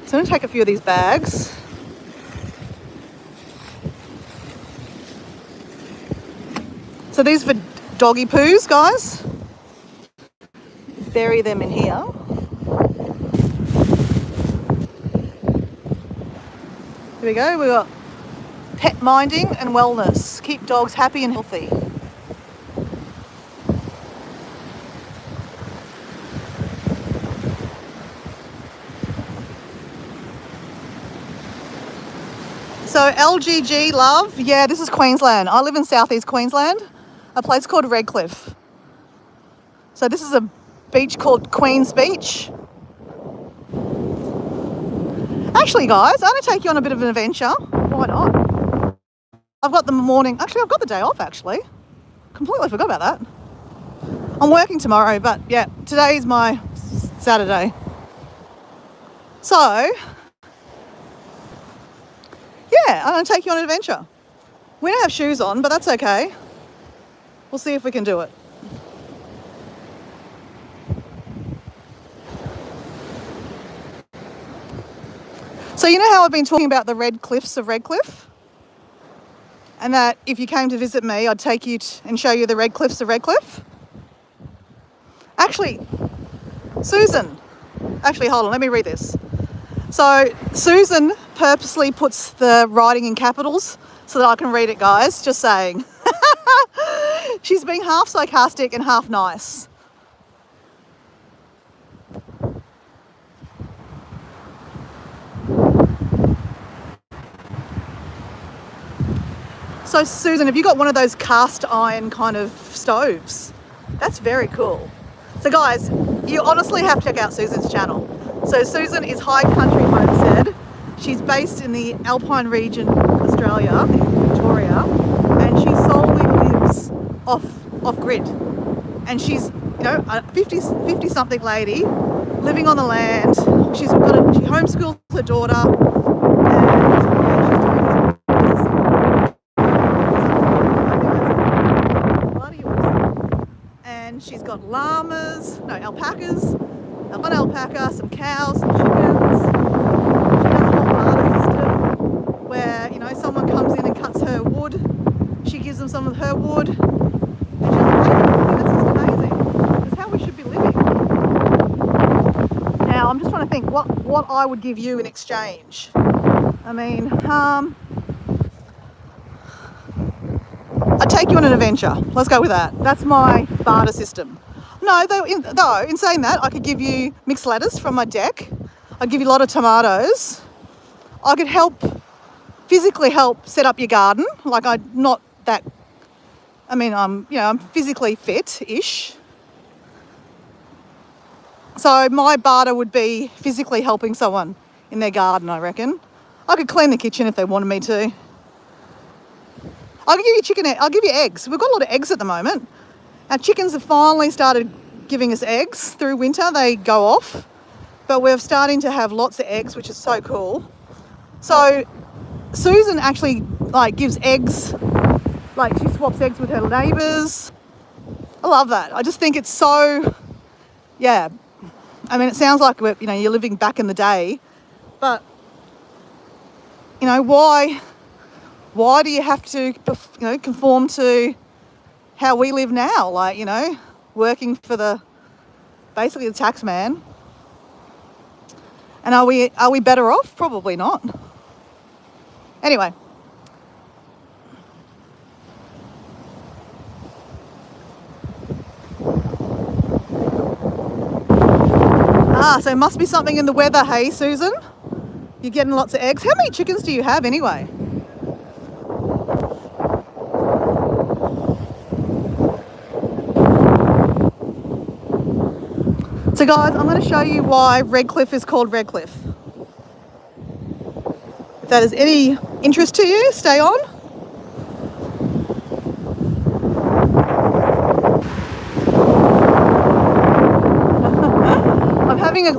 So I'm gonna take a few of these bags. So these are for doggy poos, guys. Bury them in here. Here we go. We've got pet minding and wellness. Keep dogs happy and healthy. So LGG love, yeah, this is Queensland. I live in southeast Queensland, a place called Redcliffe. So this is a beach called Queen's Beach. Actually, guys, I'm going to take you on a bit of an adventure. Why not? I've got the morning, actually I've got the day off actually. Completely forgot about that. I'm working tomorrow, but yeah, today's my Saturday. So, yeah, I'm going to take you on an adventure. We don't have shoes on, but that's okay. We'll see if we can do it. So you know how I've been talking about the red cliffs of Redcliffe? And that if you came to visit me, I'd take you and show you the red cliffs of Redcliffe? Actually, Susan, hold on, let me read this. So Susan purposely puts the writing in capitals so that I can read it, guys, just saying. She's being half sarcastic and half nice. So Susan, have you got one of those cast iron kind of stoves? That's very cool. So guys, you honestly have to check out Susan's channel. So Susan is High Country Homestead. She's based in the Alpine region, Australia, in Victoria, and she solely lives off grid. And she's, you know, a 50 something lady living on the land. She homeschools her daughter, and she's got alpacas, one alpaca, some cows, some chickens. She does a whole barter system where, you know, someone comes in and cuts her wood, she gives them some of her wood, and she doesn't pay them. That's just amazing. That's how we should be living. Now, I'm just trying to think what I would give you in exchange. I mean, I'd take you on an adventure. Let's go with that. That's my barter system. No, though, in saying that, I could give you mixed lettuce from my deck. I'd give you a lot of tomatoes. I could physically help set up your garden. Like I'm physically fit-ish. So my barter would be physically helping someone in their garden, I reckon. I could clean the kitchen if they wanted me to. I can give you chicken. I'll give you eggs. We've got a lot of eggs at the moment. Our chickens have finally started giving us eggs through winter. They go off, but we're starting to have lots of eggs, which is so cool. So Susan actually gives eggs, she swaps eggs with her neighbours. I love that. I just think it's so, yeah. I mean, it sounds like you're living back in the day, but why do you have to, conform to how we live now? Working for basically the tax man. And are we better off? Probably not. Anyway. So it must be something in the weather, hey, Susan? You're getting lots of eggs. How many chickens do you have anyway? So guys, I'm going to show you why Redcliffe is called Redcliffe. If that is any interest to you, stay on.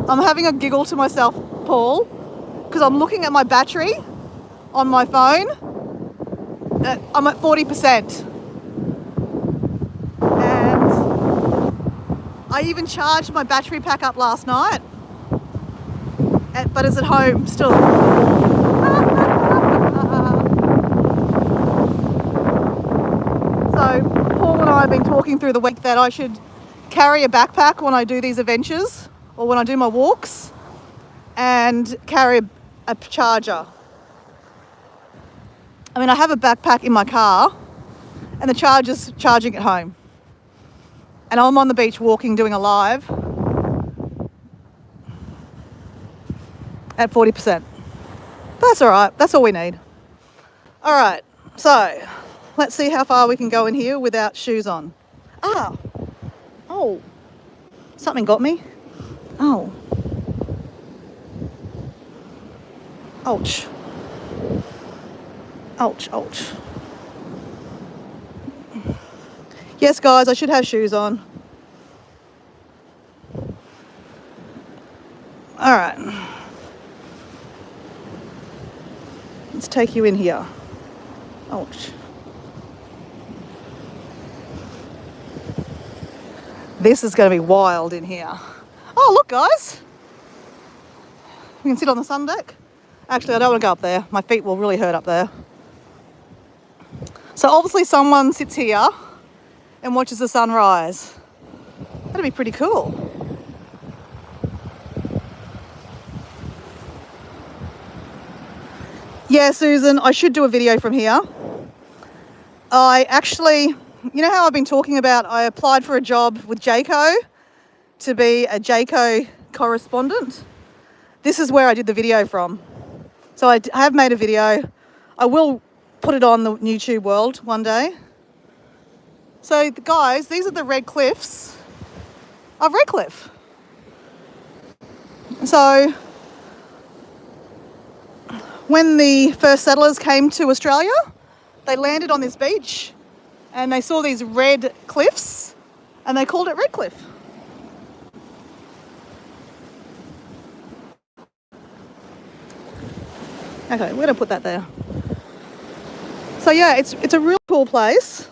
I'm having a giggle to myself, Paul, because I'm looking at my battery on my phone. I'm at 40%. I even charged my battery pack up last night, but it's at home still. So Paul and I have been talking through the week that I should carry a backpack when I do these adventures or when I do my walks, and carry a charger. I mean, I have a backpack in my car and the charger's charging at home. And I'm on the beach walking, doing a live at 40%. That's all right. That's all we need. All right. So let's see how far we can go in here without shoes on. Oh, something got me. Oh. Ouch. Ouch, ouch. Yes, guys, I should have shoes on. All right. Let's take you in here. Ouch. This is going to be wild in here. Oh, look, guys. We can sit on the sun deck. Actually, I don't want to go up there. My feet will really hurt up there. So obviously someone sits here and watches the sunrise. That'd be pretty cool. Yeah, Susan, I should do a video from here. I actually, you know how I've been talking about, I applied for a job with Jayco to be a Jayco correspondent. This is where I did the video from. So I have made a video. I will put it on the YouTube world one day. So guys, these are the red cliffs of Redcliffe. So when the first settlers came to Australia, they landed on this beach and they saw these red cliffs and they called it Redcliffe. Okay, we're gonna put that there. So yeah, it's a real cool place.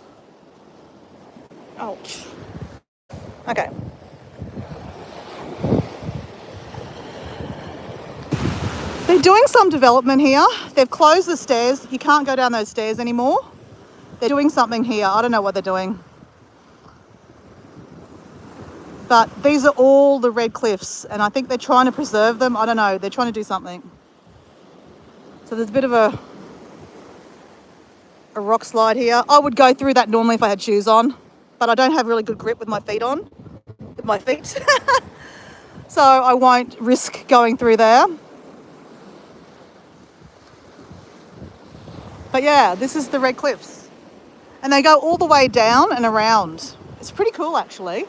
Ouch. Okay. They're doing some development here. They've closed the stairs. You can't go down those stairs anymore. They're doing something here. I don't know what they're doing. But these are all the red cliffs and I think they're trying to preserve them. I don't know. They're trying to do something. So there's a bit of a rock slide here. I would go through that normally if I had shoes on, but I don't have really good grip with my feet on, with my feet. So I won't risk going through there. But yeah, this is the red cliffs. And they go all the way down and around. It's pretty cool actually.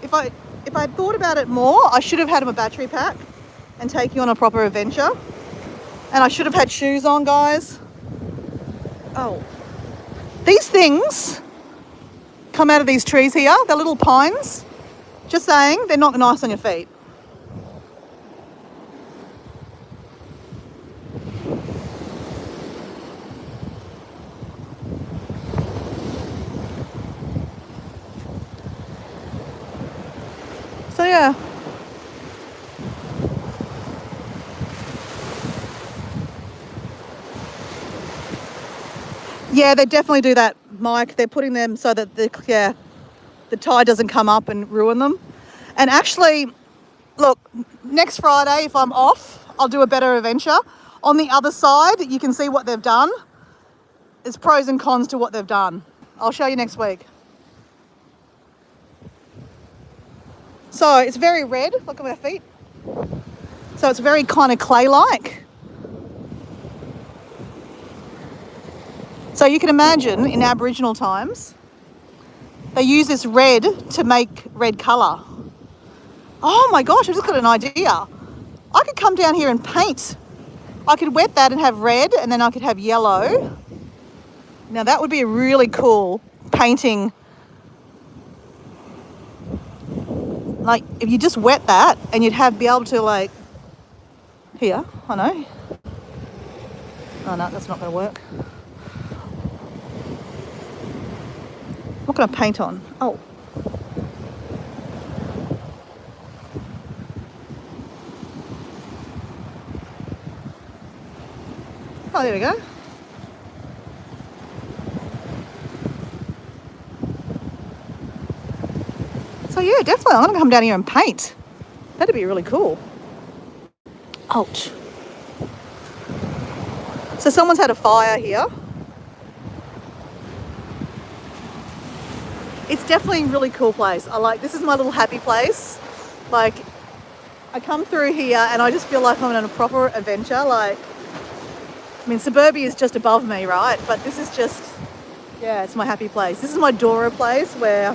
If I had thought about it more, I should have had a battery pack and take you on a proper adventure. And I should have had shoes on, guys. Oh. These things come out of these trees here. They're little pines. Just saying, they're not nice on your feet. So yeah. Yeah, they definitely do that, Mike. They're putting them so that the tide doesn't come up and ruin them. And actually, look, next Friday, if I'm off, I'll do a better adventure. On the other side, you can see what they've done. There's pros and cons to what they've done. I'll show you next week. So it's very red, look at my feet. So it's very kind of clay-like. So you can imagine in Aboriginal times, they use this red to make red colour. Oh my gosh, I've just got an idea. I could come down here and paint. I could wet that and have red, and then I could have yellow. Now that would be a really cool painting. Like if you just wet that and you'd be able to like, here, I know. Oh no, that's not gonna work. What can I paint on? Oh. Oh, there we go. So yeah, definitely I'm gonna come down here and paint. That'd be really cool. Ouch. So someone's had a fire here. It's definitely a really cool place. This is my little happy place. Like, I come through here and I just feel like I'm on a proper adventure. Like, I mean, suburbia is just above me, right? But this is just, yeah, it's my happy place. This is my Dora place where,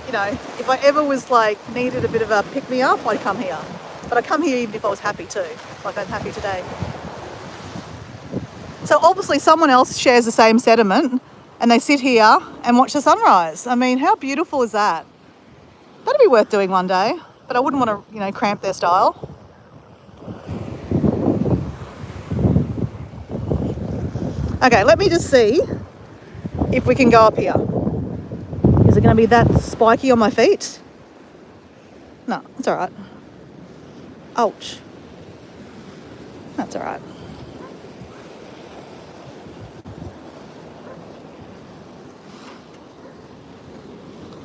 you know, if I ever was like, needed a bit of a pick-me-up, I'd come here. But I come here even if I was happy too, like I'm happy today. So obviously someone else shares the same sentiment and they sit here and watch the sunrise. I mean, how beautiful is that? That'd be worth doing one day. but I wouldn't want to, you know, cramp their style. Okay, let me just see if we can go up here. Is it going to be that spiky on my feet? No, it's all right. Ouch. That's all right.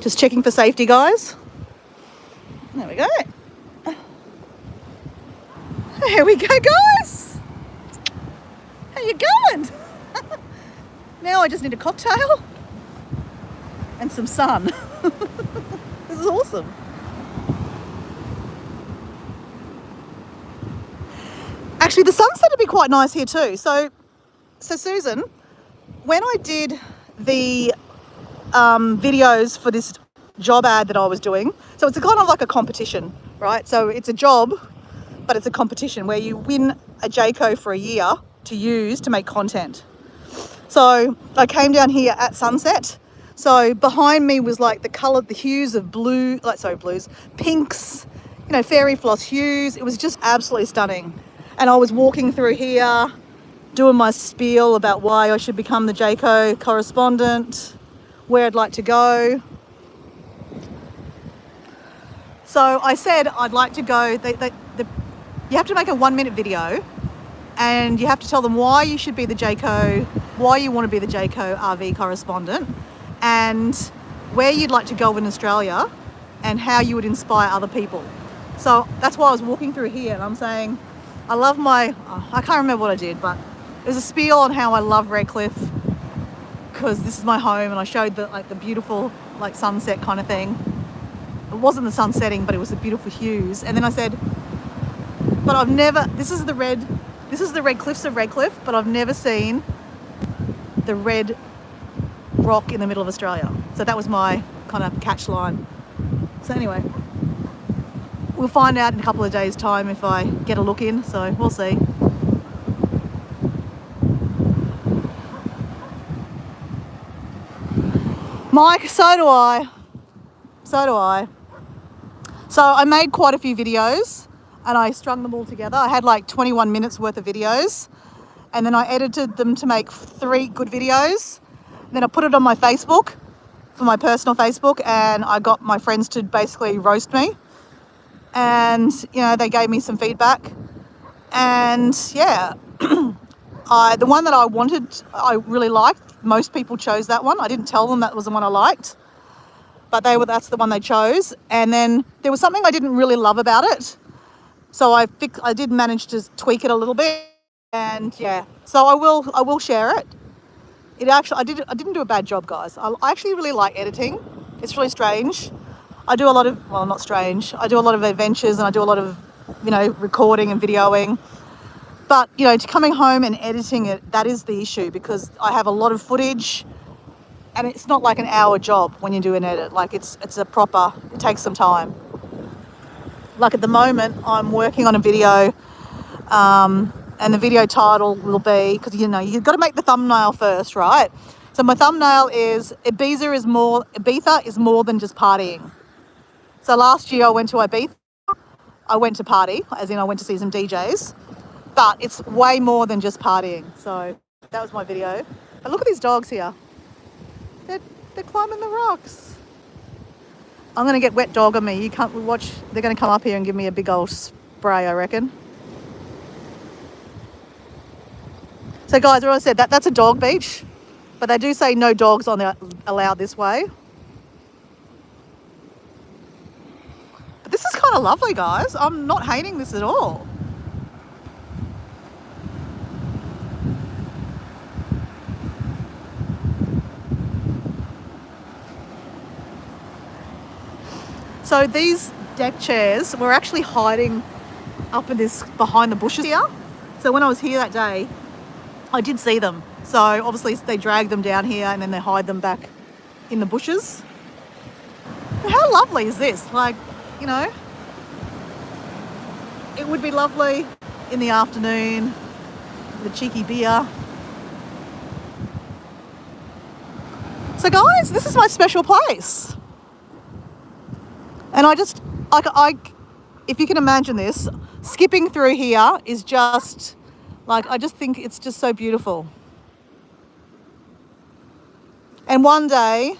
Just checking for safety, guys. There we go. There we go, guys. How you going? Now I just need a cocktail and some sun. This is awesome. Actually, the sunset would be quite nice here too. So Susan, when I did the videos for this job ad that I was doing, so it's a kind of like a competition, right? So it's a job, but it's a competition where you win a Jayco for a year to use to make content. So I came down here at sunset. So behind me was like the hues of blue, blues, pinks, you know, fairy floss hues. It was just absolutely stunning. And I was walking through here, doing my spiel about why I should become the Jayco correspondent, where I'd like to go. So I said I'd like to go, you have to make a 1-minute video and you have to tell them why you should be the Jayco, why you want to be the Jayco RV correspondent, and where you'd like to go in Australia and how you would inspire other people. So that's why I was walking through here and I'm saying, I can't remember what I did, but it was a spiel on how I love Redcliffe because this is my home, and I showed the beautiful like sunset kind of thing. It wasn't the sun setting, but it was the beautiful hues. And then I said, but this is the red cliffs of Redcliffe, but I've never seen the red rock in the middle of Australia. So that was my kind of catch line. So anyway, we'll find out in a couple of days' time if I get a look in, so we'll see. Mike, so do I. So I made quite a few videos and I strung them all together. I had like 21 minutes worth of videos, and then I edited them to make 3 good videos. Then I put it on my Facebook, for my personal Facebook, and I got my friends to basically roast me. And, you know, they gave me some feedback. And yeah, the one that I wanted, I really liked. Most people chose that one. I didn't tell them that was the one I liked, but that's the one they chose. And then there was something I didn't really love about it. So I did manage to tweak it a little bit. And yeah, so I will share it. I didn't do a bad job, guys. I actually really like editing. It's really strange. I do a lot of, well, not strange. I do a lot of adventures and I do a lot of, you know, recording and videoing. But, you know, coming home and editing it, that is the issue, because I have a lot of footage and it's not like an hour job when you do an edit. Like it takes some time. Like at the moment, I'm working on a video, and the video title will be, because, you know, you've got to make the thumbnail first, right? So my thumbnail is Ibiza is more than just partying. So last year I went to Ibiza. I went to party, as in I went to see some DJs, but it's way more than just partying. So that was my video. But look at these dogs here. They're climbing the rocks. I'm going to get wet dog on me. You can't watch. They're going to come up here and give me a big old spray, I reckon. So guys, what I said, that's a dog beach, but they do say no dogs allowed this way. But this is kind of lovely, guys. I'm not hating this at all. So these deck chairs were actually hiding up in behind the bushes here. So when I was here that day, I did see them. So obviously they drag them down here and then they hide them back in the bushes. But how lovely is this? Like, you know, it would be lovely in the afternoon with a cheeky beer. So guys, this is my special place. And I if you can imagine this, skipping through here is just like, I just think it's just so beautiful. And one day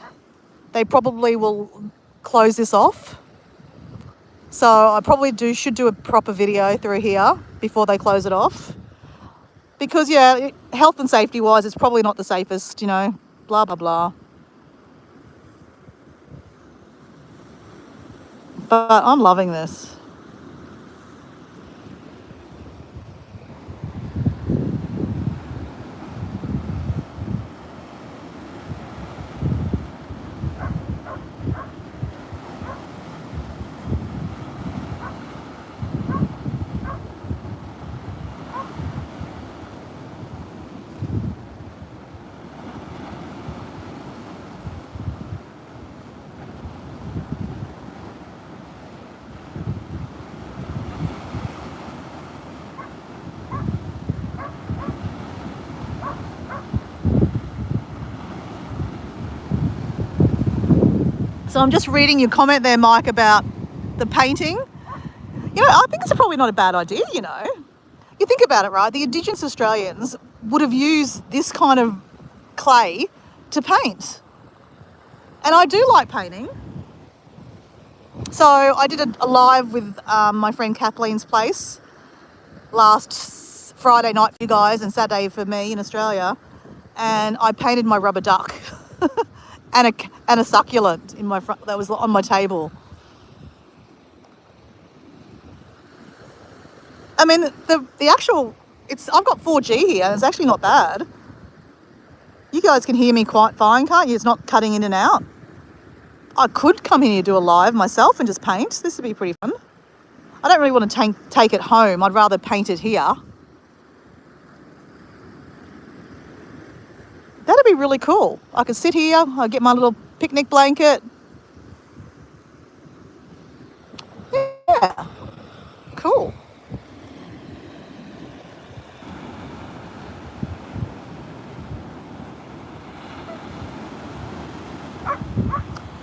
they probably will close this off. So I probably should do a proper video through here before they close it off. Because, yeah, health and safety wise, it's probably not the safest, you know, blah, blah, blah. But I'm loving this. So I'm just reading your comment there, Mike, about the painting. You know, I think it's probably not a bad idea, you know. You think about it, right? The Indigenous Australians would have used this kind of clay to paint. And I do like painting. So I did a live with my friend Kathleen's place last Friday night for you guys and Saturday for me in Australia. And I painted my rubber duck and a succulent in my front that was on my table. I mean, the actual, I've got 4G here, and it's actually not bad. You guys can hear me quite fine, can't you? It's not cutting in and out. I could come in here and do a live myself and just paint. This would be pretty fun. I don't really want to take it home. I'd rather paint it here. That'd be really cool. I could sit here, I'd get my little picnic blanket. Yeah, cool.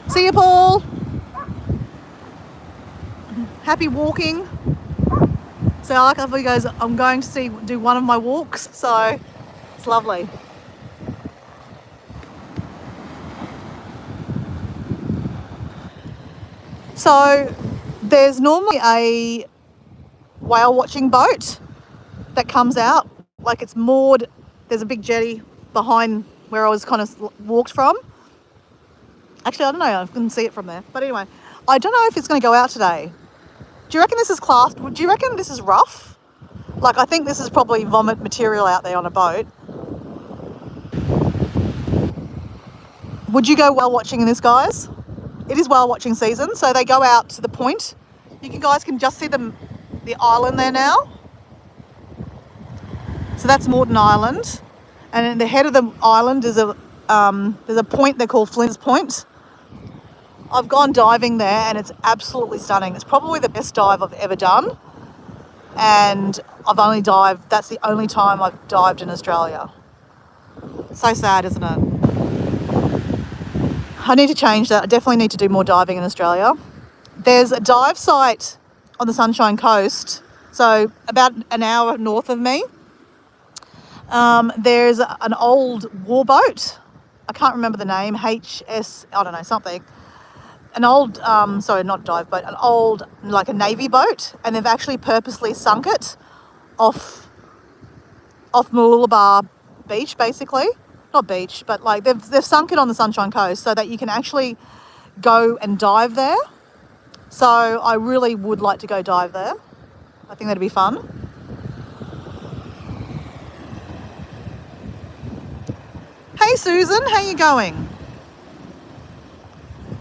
See you, Paul. Happy walking. So like if he goes, I'm going to do one of my walks, so it's lovely. So there's normally a whale watching boat that comes out, like it's moored. There's a big jetty behind where I was kind of walked from. Actually, I don't know, I couldn't see it from there. But anyway, I don't know if it's going to go out today. Do you reckon this is classed? Do you reckon this is rough? Like, I think this is probably vomit material out there on a boat. Would you go whale watching in this, guys? It is whale watching season, so they go out to the point. You guys can just see the island there now. So that's Moreton Island. And at the head of the island is there's a point they call Flinders Point. I've gone diving there and it's absolutely stunning. It's probably the best dive I've ever done. And that's the only time I've dived in Australia. So sad, isn't it? I need to change that. I definitely need to do more diving in Australia. There's a dive site on the Sunshine Coast, so about an hour north of me. There's an old warboat. I can't remember the name, HS, I don't know, something. An old, not dive boat, an old, like a Navy boat, and they've actually purposely sunk it off Mooloolaba beach, basically. Not beach, but like they've sunk it on the Sunshine Coast so that you can actually go and dive there. So I really would like to go dive there. I think that'd be fun. Hey Susan, how you going?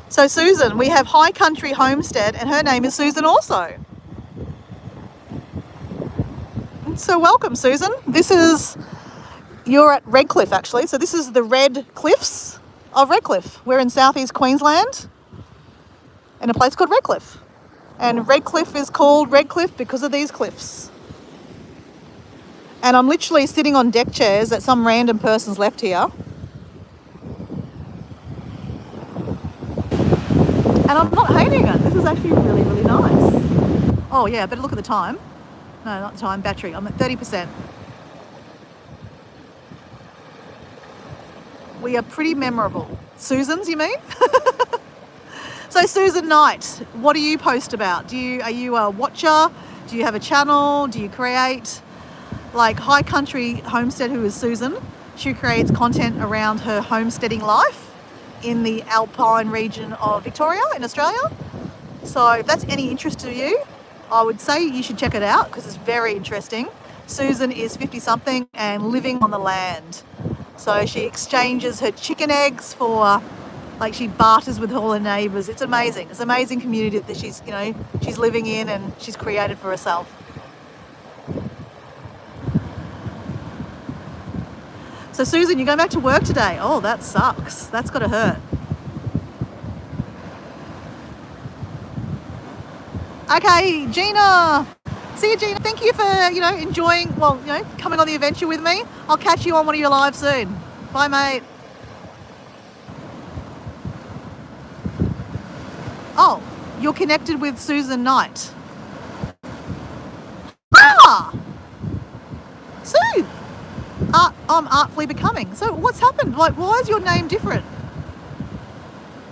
So Susan, we have High Country Homestead and her name is Susan also. So welcome Susan. You're at Redcliffe actually. So this is the Red Cliffs of Redcliffe. We're in southeast Queensland in a place called Redcliffe. And Redcliffe is called Redcliffe because of these cliffs. And I'm literally sitting on deck chairs that some random person's left here. And I'm not hating it. This is actually really, really nice. Oh yeah, better look at the time. No, not the time, battery. I'm at 30%. We are pretty memorable. Susan's, you mean? So Susan Knight, what do you post about? Are you a watcher? Do you have a channel? Do you create? Like High Country Homestead, who is Susan, she creates content around her homesteading life in the Alpine region of Victoria in Australia. So if that's any interest to you, I would say you should check it out because it's very interesting. Susan is 50 something and living on the land. So she exchanges her chicken eggs for, like, she barters with all her neighbours. It's amazing. It's an amazing community that she's living in and she's created for herself. So Susan, you're going back to work today. Oh, that sucks. That's got to hurt. Okay, Gina. See you, Gina. Thank you for, enjoying, coming on the adventure with me. I'll catch you on one of your lives soon. Bye, mate. Oh, you're connected with Susan Knight. Ah! Sue! I'm Artfully Becoming. So what's happened? Like, why is your name different?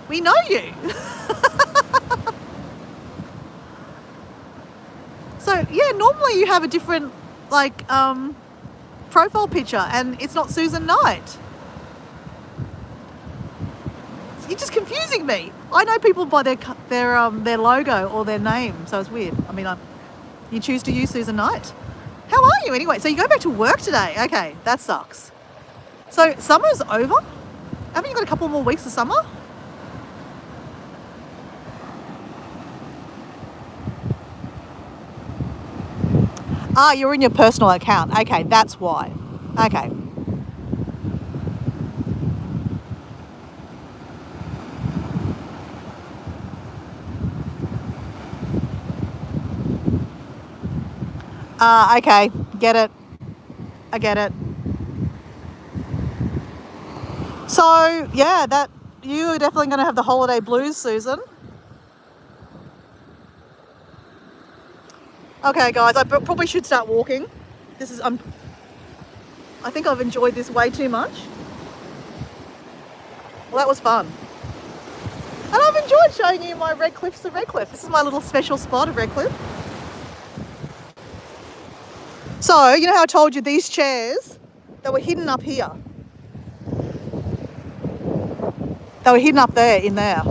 We know you. So yeah, normally you have a different profile picture, and it's not Susan Knight. You're just confusing me. I know people by their logo or their name, so it's weird. I mean, you choose to use Susan Knight. How are you anyway? So you go back to work today. Okay, that sucks. So summer's over? Haven't you got a couple more weeks of summer? Ah, you're in your personal account. Okay, that's why. Okay. Okay, get it. I get it. So, yeah, you're definitely going to have the holiday blues, Susan. Okay, guys, I probably should start walking. I think I've enjoyed this way too much. Well, that was fun. And I've enjoyed showing you my Red Cliffs of Redcliffe. This is my little special spot of Redcliffe. So, you know how I told you these chairs, they were hidden up here. They were hidden up there, in there.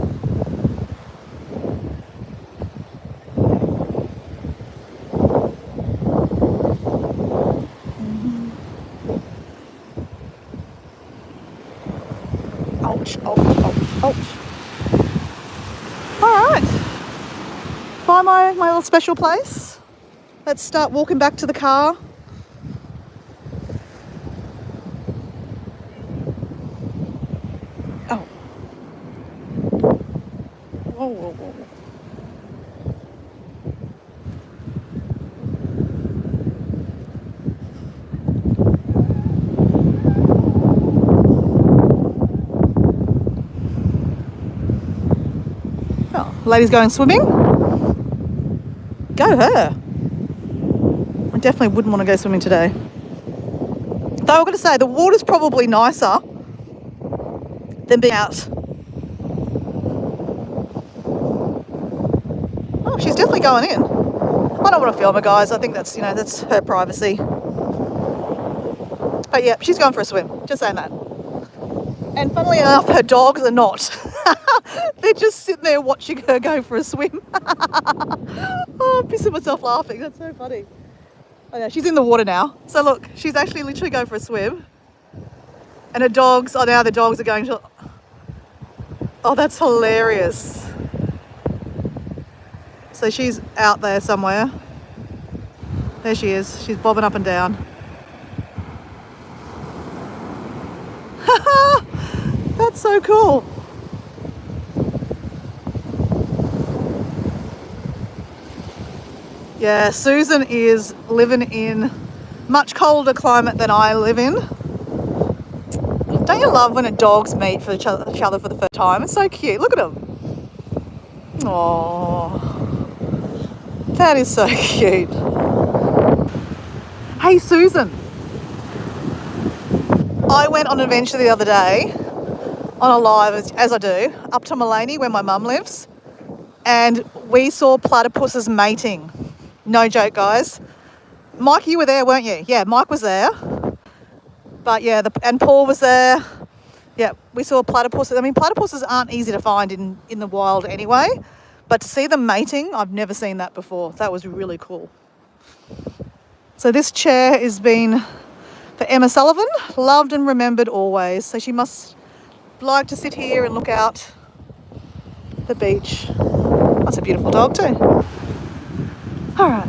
Ouch, ouch, ouch, ouch. All right. Find my little special place. Let's start walking back to the car. Oh. Whoa, whoa, whoa. Oh, lady's going swimming. Go her. I definitely wouldn't want to go swimming today. Though I've got to say, the water's probably nicer than being out. Oh, she's definitely going in. I don't want to film her, guys. I think that's her privacy. But yeah, she's going for a swim. Just saying that. And funnily enough, her dogs are not. They're just sitting there watching her go for a swim. Oh, I'm pissing myself laughing. That's so funny. Oh yeah, she's in the water now. So look, she's actually literally going for a swim. And her dogs, now the dogs are going to... Oh, that's hilarious. So she's out there somewhere. There she is. She's bobbing up and down. That's so cool. Yeah, Susan is living in much colder climate than I live in. Don't you love when dogs meet for each other for the first time? It's so cute. Look at them. Aww. That is so cute. Hey, Susan. I went on an adventure the other day on a live, as I do, up to Mullaney where my mum lives. And we saw platypuses mating. No joke, guys. Mike, you were there, weren't you? Yeah, Mike was there. But yeah, and Paul was there. Yeah, we saw platypuses. I mean, platypuses aren't easy to find in the wild anyway. But to see them mating, I've never seen that before. That was really cool. So this chair has been for Emma Sullivan, loved and remembered always. So she must like to sit here and look out the beach. That's a beautiful dog too. All right.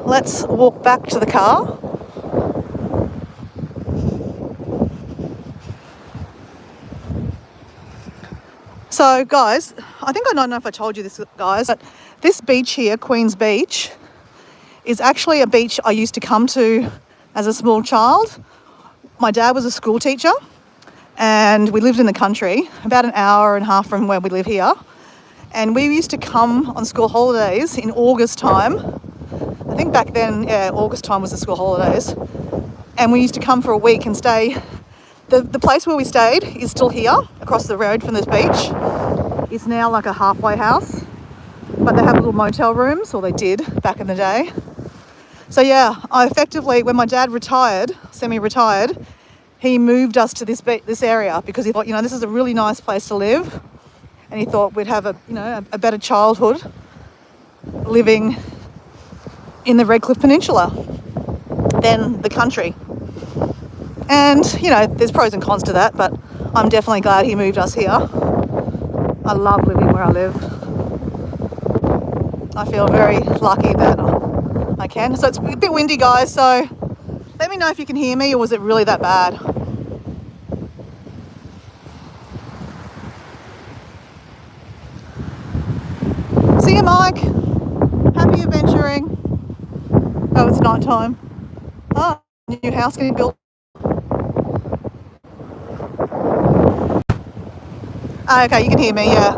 Let's walk back to the car. So guys, I think I don't know if I told you this, guys, but this beach here, Queen's Beach, is actually a beach I used to come to as a small child. My dad was a school teacher and we lived in the country, about an hour and a half from where we live here. And we used to come on school holidays in August time. I think back then, yeah, August time was the school holidays. And we used to come for a week and stay. The place where we stayed is still here, across the road from this beach. It's now like a halfway house, but they have little motel rooms, or they did back in the day. So yeah, I effectively, when my dad retired, semi-retired, he moved us to this area because he thought, you know, this is a really nice place to live, and he thought we'd have a better childhood living in the Redcliffe Peninsula than the country. And you know, there's pros and cons to that, but I'm definitely glad he moved us here. I love living where I live. I feel very lucky that I can. So it's a bit windy, guys, so let me know if you can hear me, or was it really that bad? See you, Mike. Happy adventuring. Oh, it's night time. Oh, new house getting built. Oh, okay, you can hear me, yeah.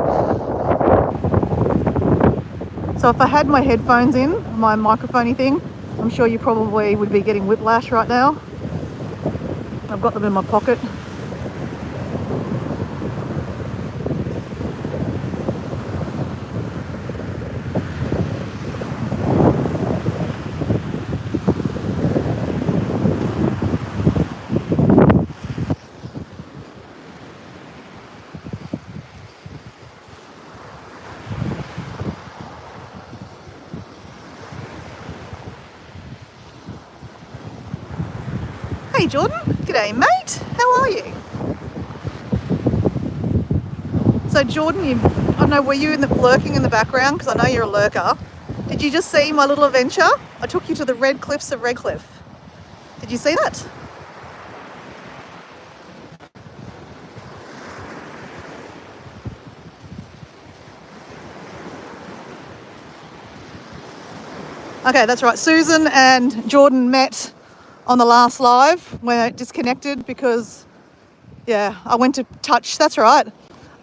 So if I had my headphones in, my microphone-y thing, I'm sure you probably would be getting whiplash right now. I've got them in my pocket. Hey Jordan, g'day mate, how are you? So Jordan, I don't know, were you lurking in the background? Because I know you're a lurker. Did you just see my little adventure? I took you to the Red Cliffs of Redcliffe. Did you see that? Okay, that's right. Susan and Jordan met on the last live when it disconnected because, yeah, I went to touch. That's right.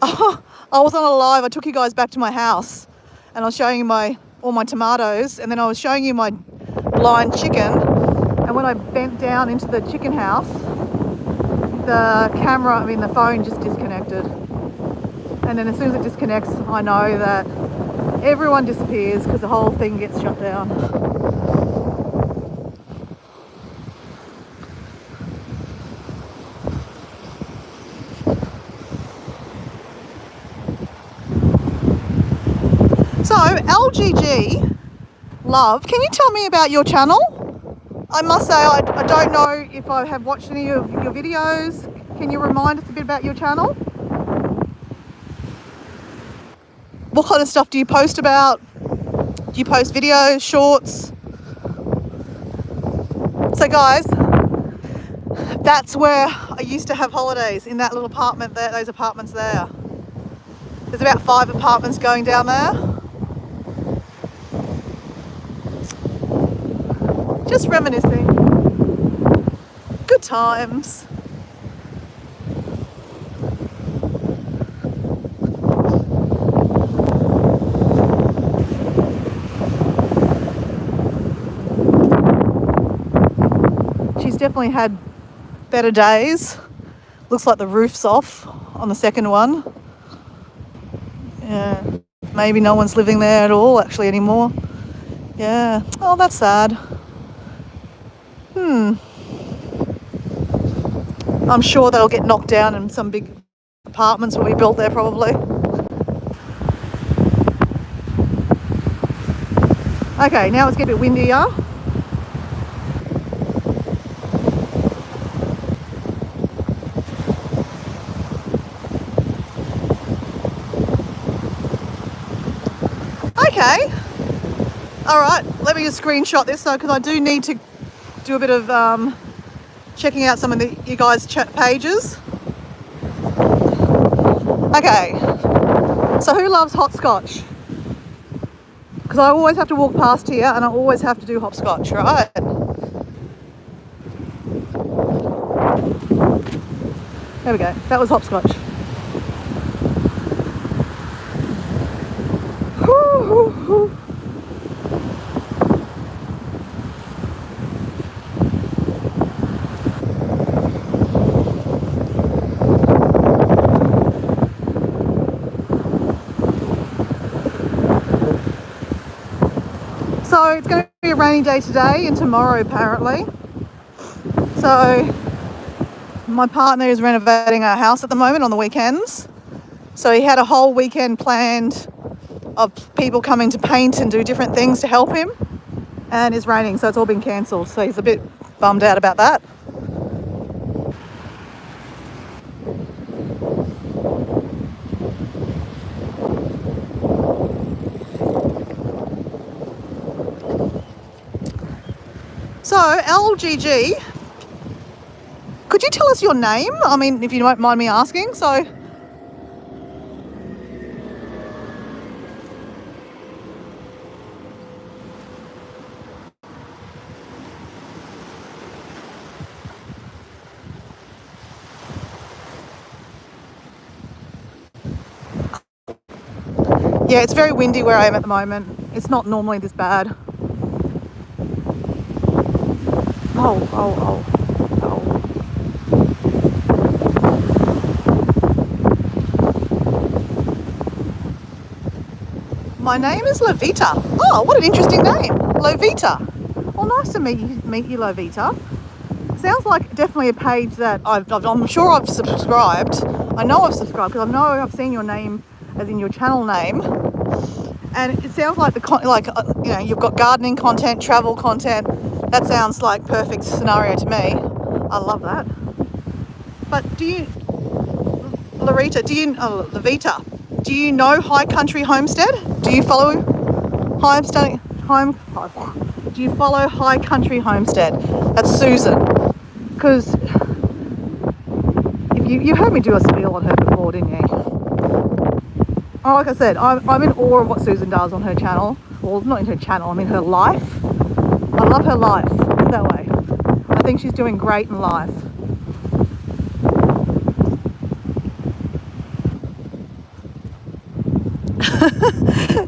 Oh, I was on a live. I took you guys back to my house and I was showing you all my tomatoes, and then I was showing you my blind chicken. And when I bent down into the chicken house, the phone just disconnected. And then as soon as it disconnects, I know that everyone disappears because the whole thing gets shut down. So, LGG, love, can you tell me about your channel? I must say, I don't know if I have watched any of your videos. Can you remind us a bit about your channel? What kind of stuff do you post about? Do you post videos, shorts? So guys, that's where I used to have holidays, in that little apartment there, those apartments there. There's about 5 apartments going down there. Just reminiscing. Good times. definitely had better days. Looks like the roof's off on the second one. Yeah, maybe no one's living there at all actually anymore. Yeah, oh, that's sad. I'm sure they'll get knocked down and some big apartments will be built there probably. Okay, now it's getting a bit windier. Okay. All right, let me just screenshot this because I do need to do a bit of checking out some of you guys' chat pages. Okay, so who loves hopscotch? Because I always have to walk past here and I always have to do hopscotch, right? There we go, that was hopscotch. So it's going to be a rainy day today and tomorrow apparently. So my partner is renovating our house at the moment on the weekends. So he had a whole weekend planned of people coming to paint and do different things to help him. And it's raining, so it's all been cancelled. So he's a bit bummed out about that. So LGG, could you tell us your name? I mean, if you don't mind me asking. So yeah, it's very windy where I am at the moment. It's not normally this bad. Oh. My name is Lovita. Oh, what an interesting name. Lovita. Well, nice to meet you, Lovita. Sounds like definitely a page that I'm sure I've subscribed. I know I've subscribed because I know I've seen your name as in your channel name. And it sounds like you've got gardening content, travel content. That sounds like perfect scenario to me. I love that. But do you, Lovita, do you know High Country Homestead? Do you follow Do you follow High Country Homestead? That's Susan. Because if you heard me do a spiel on her before, didn't you? Oh, like I said, I'm in awe of what Susan does on her channel. Well, not in her channel, I mean her life. I love her life, that way. I think she's doing great in life.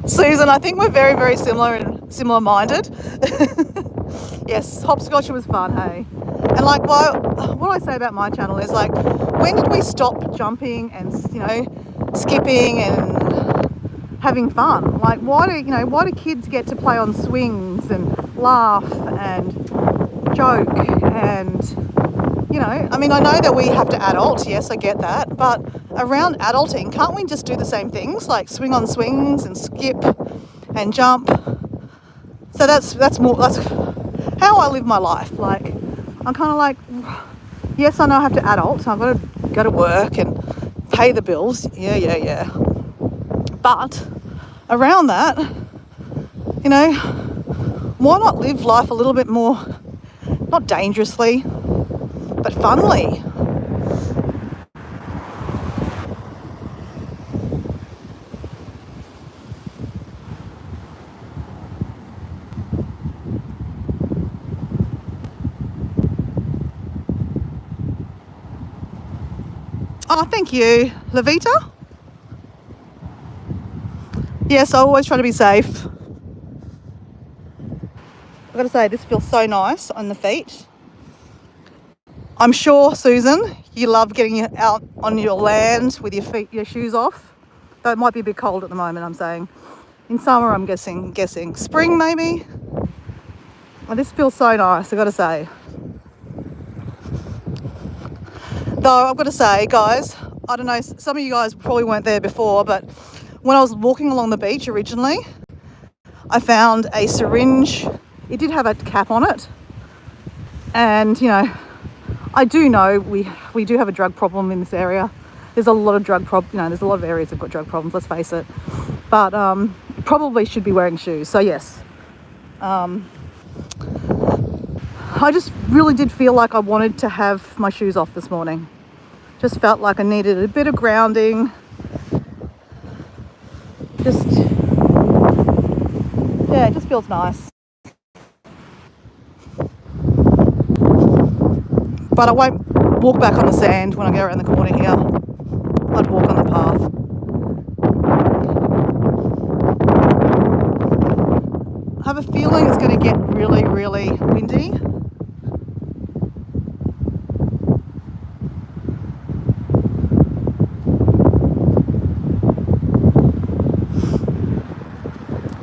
Susan, I think we're very, very similar and similar-minded. Yes, hopscotch was fun, hey? And like, what I say about my channel is like, when did we stop jumping and, skipping and having fun? Like, why do kids get to play on swings and laugh and joke and, I mean, I know that we have to adult, yes, I get that, but around adulting, can't we just do the same things, like swing on swings and skip and jump? So that's how I live my life. Like, I'm kind of like, yes, I know I have to adult, I've got to go to work and pay the bills, yeah. But around that, why not live life a little bit more, not dangerously, but funly? Oh, thank you, Lovita. Yes, I always try to be safe. I've got to say, this feels so nice on the feet. I'm sure, Susan, you love getting out on your land with your shoes off. Though it might be a bit cold at the moment, I'm saying. In summer, I'm guessing. Spring, maybe? Well, this feels so nice, I've got to say. Though, I've got to say, guys, I don't know, some of you guys probably weren't there before, but when I was walking along the beach originally, I found a syringe. It did have a cap on it. And, you know, I do know we do have a drug problem in this area. There's a lot of there's a lot of areas that have got drug problems, let's face it. But probably should be wearing shoes. So yes, I just really did feel like I wanted to have my shoes off this morning. Just felt like I needed a bit of grounding. Yeah, it just feels nice. But I won't walk back on the sand when I go around the corner here. I'd walk on the path. I have a feeling it's going to get really, really windy.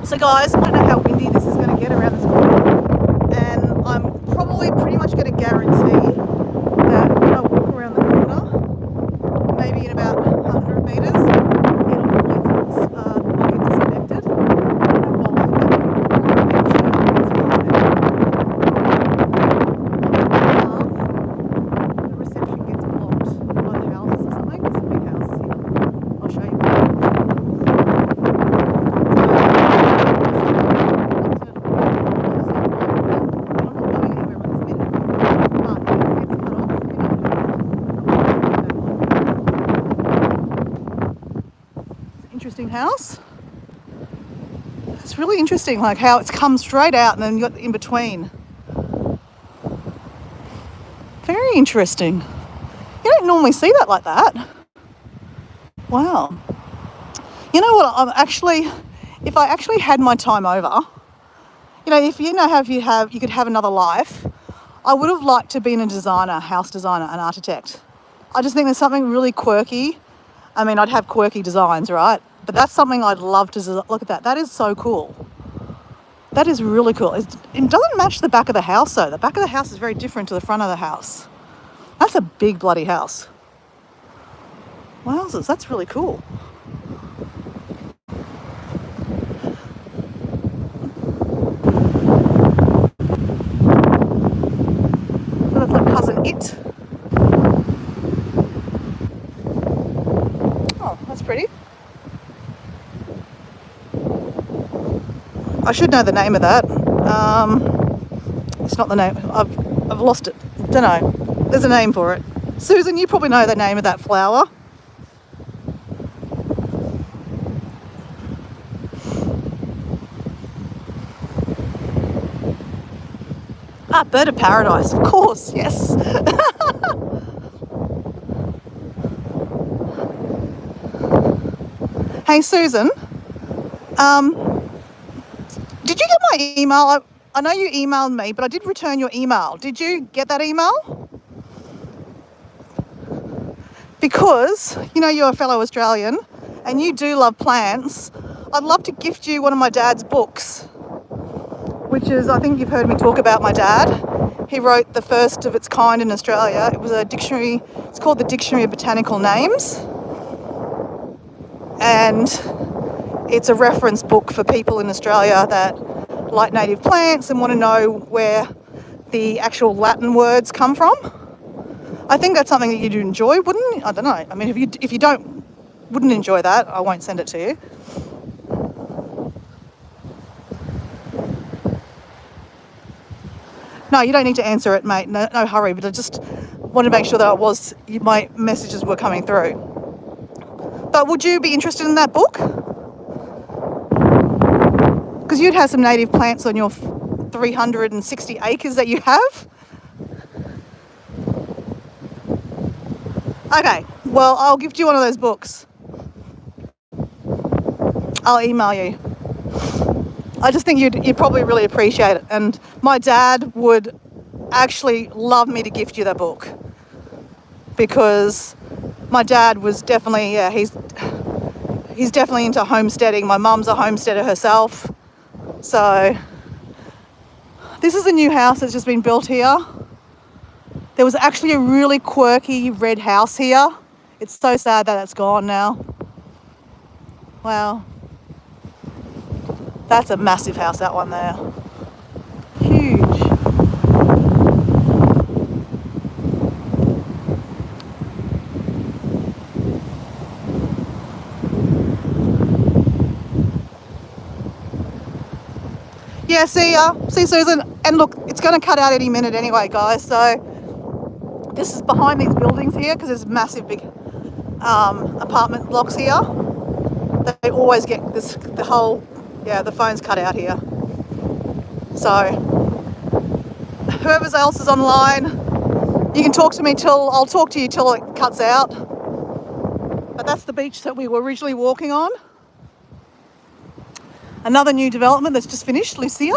So guys, I don't know how windy this is going to get around this corner, and I'm probably pretty much going to guarantee that when I walk around the corner, maybe in about 100 metres, it'll probably get disconnected. I don't know why, but the reception gets blocked by the houses or something. There's some big houses here. I'll show you. Interesting house. It's really interesting, like how it's come straight out and then you got in between. Very interesting. You don't normally see that like that. Wow. You know what? If I actually had my time over, you know, if you know how you could have another life, I would have liked to have been a designer, house designer, an architect. I just think there's something really quirky. I mean, I'd have quirky designs, right? But that's something I'd love to look at that. That is so cool. That is really cool. It doesn't match the back of the house though. The back of the house is very different to the front of the house. That's a big bloody house. Wowzers, that's really cool. So that's like Cousin It. Oh, that's pretty. I should know the name of that. It's not the name. I've lost it. Don't know. There's a name for it. Susan, you probably know the name of that flower. Ah, bird of paradise, of course, yes. Hey, Susan. Did you get my email? I know you emailed me, but I did return your email. Did you get that email? Because, you know, you're a fellow Australian and you do love plants. I'd love to gift you one of my dad's books, which is, I think you've heard me talk about my dad. He wrote the first of its kind in Australia. It was a dictionary. It's called the Dictionary of Botanical Names. And it's a reference book for people in Australia that like native plants and want to know where the actual Latin words come from. I think that's something that you'd enjoy, wouldn't you? I don't know. I mean, if you wouldn't enjoy that, I won't send it to you. No, you don't need to answer it, mate. No hurry. But I just wanted to make sure that my messages were coming through. But would you be interested in that book? Because you'd have some native plants on your 360 acres that you have. Okay, well, I'll gift you one of those books. I'll email you. I just think you'd probably really appreciate it. And my dad would actually love me to gift you that book, because my dad was definitely, he's definitely into homesteading. My mum's a homesteader herself. So this is a new house that's just been built here. There was actually a really quirky red house here. It's so sad that it's gone now. Wow. That's a massive house, that one there. Huge. Yeah, see ya. See Susan. And look, it's going to cut out any minute anyway, guys. So this is behind these buildings here, because there's massive big apartment blocks here. They always get this, the phone's cut out here. So whoever else is online, you can talk to me I'll talk to you till it cuts out. But that's the beach that we were originally walking on. Another new development that's just finished, Lucia.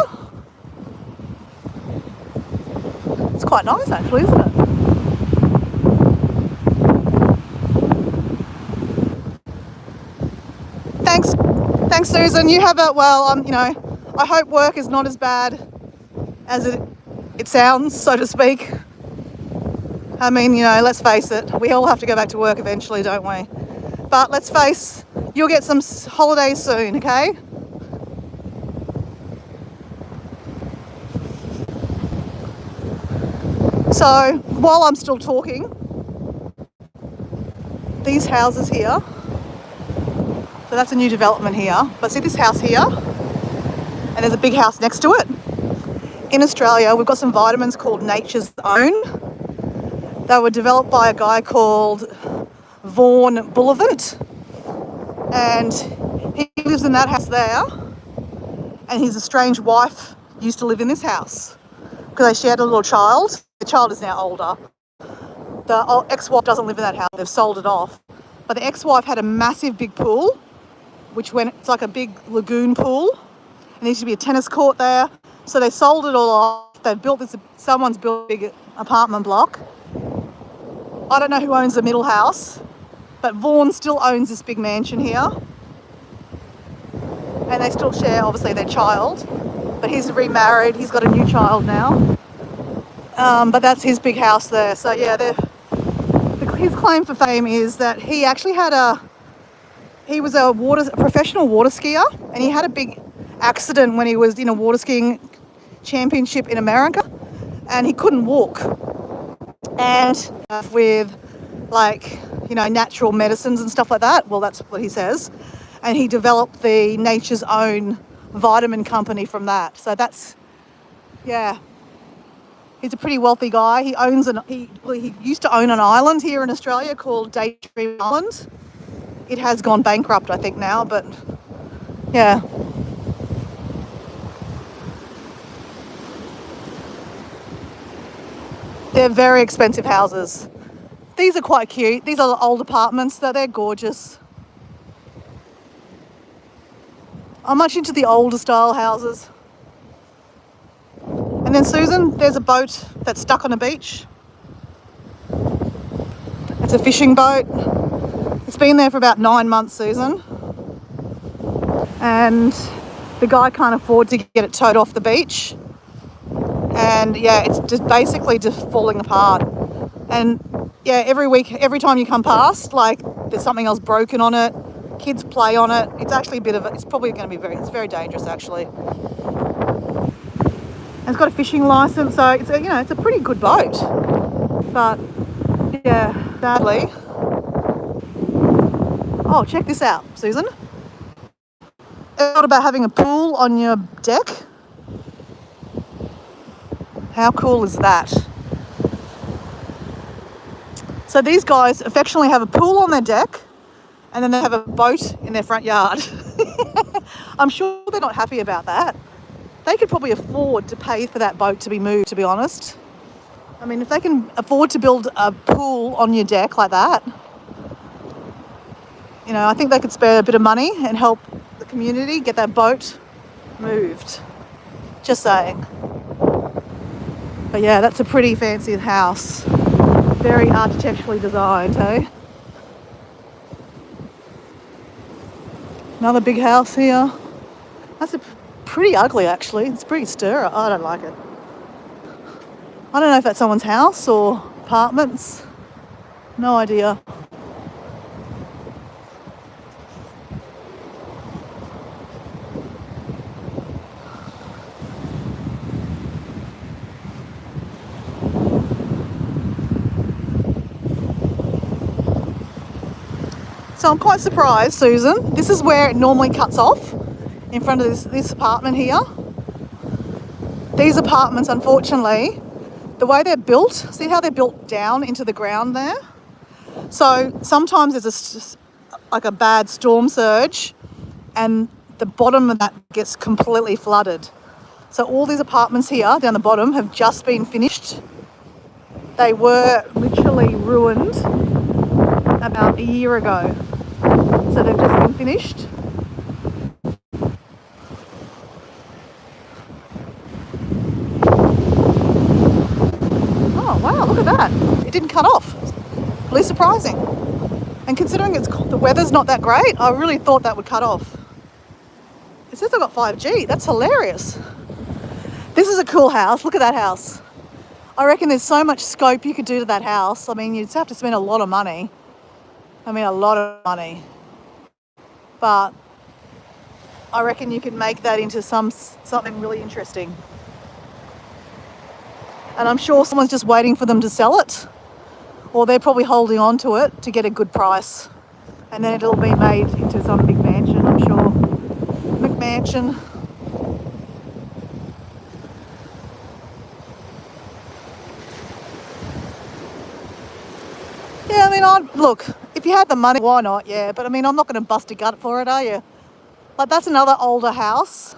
It's quite nice actually, isn't it? Thanks Susan. You have I hope work is not as bad as it sounds, so to speak. I mean, let's face it, we all have to go back to work eventually, don't we? But let's face, you'll get some holidays soon, okay? So while I'm still talking, these houses here, so that's a new development here, but see this house here, and there's a big house next to it. In Australia, we've got some vitamins called Nature's Own. They were developed by a guy called Vaughan Bullivant, and he lives in that house there, and his estranged wife used to live in this house because they shared a little child. The child is now older. The ex-wife doesn't live in that house. They've sold it off. But the ex-wife had a massive big pool, it's like a big lagoon pool, and there used to be a tennis court there. So they sold it all off. They've built someone's built a big apartment block. I don't know who owns the middle house, but Vaughan still owns this big mansion here. And they still share, obviously, their child. But he's remarried. He's got a new child now. But that's his big house there. So, yeah, his claim for fame is that he actually he was a professional water skier, and he had a big accident when he was in a water skiing championship in America, and he couldn't walk. And with natural medicines and stuff like that, well, that's what he says. And he developed the Nature's Own vitamin company from that. So that's, yeah. He's a pretty wealthy guy. He used to own an island here in Australia called Daydream Island. It has gone bankrupt, I think, now, but yeah. They're very expensive houses. These are quite cute. These are old apartments, though they're gorgeous. I'm much into the older style houses. And then Susan, there's a boat that's stuck on a beach. It's a fishing boat. It's been there for about 9 months, Susan. And the guy can't afford to get it towed off the beach. And yeah, it's just basically just falling apart. And yeah, every time you come past, there's something else broken on it. Kids play on it. It's actually it's probably going to be it's very dangerous actually. And it's got a fishing license, so it's a pretty good boat. But yeah, sadly. Oh, check this out, Susan. What about having a pool on your deck? How cool is that? So these guys affectionately have a pool on their deck, and then they have a boat in their front yard. I'm sure they're not happy about that. They could probably afford to pay for that boat to be moved, to be honest. I mean, if they can afford to build a pool on your deck like that, I think they could spare a bit of money and help the community get that boat moved. Just saying. But yeah, that's a pretty fancy house. Very architecturally designed, hey? Another big house here. That's pretty ugly, actually. It's pretty stir. I don't like it. I don't know if that's someone's house or apartments. No idea. So I'm quite surprised, Susan. This is where it normally cuts off, in front of this apartment here. These apartments, unfortunately, the way they're built, see how they're built down into the ground there? So sometimes there's like a bad storm surge and the bottom of that gets completely flooded. So all these apartments here down the bottom have just been finished. They were literally ruined about a year ago. So they've just been finished. Oh wow, look at that. It didn't cut off. Really surprising. And considering the weather's not that great, I really thought that would cut off. It says I've got 5G. That's hilarious. This is a cool house. Look at that house. I reckon there's so much scope you could do to that house. I mean, you'd have to spend a lot of money. I mean, a lot of money. But I reckon you could make that into something really interesting. And I'm sure someone's just waiting for them to sell it, or they're probably holding on to it to get a good price. And then it'll be made into some big mansion, I'm sure. McMansion. Yeah, I mean, look, if you had the money, why not? Yeah, but I mean, I'm not going to bust a gut for it, are you? Like, that's another older house.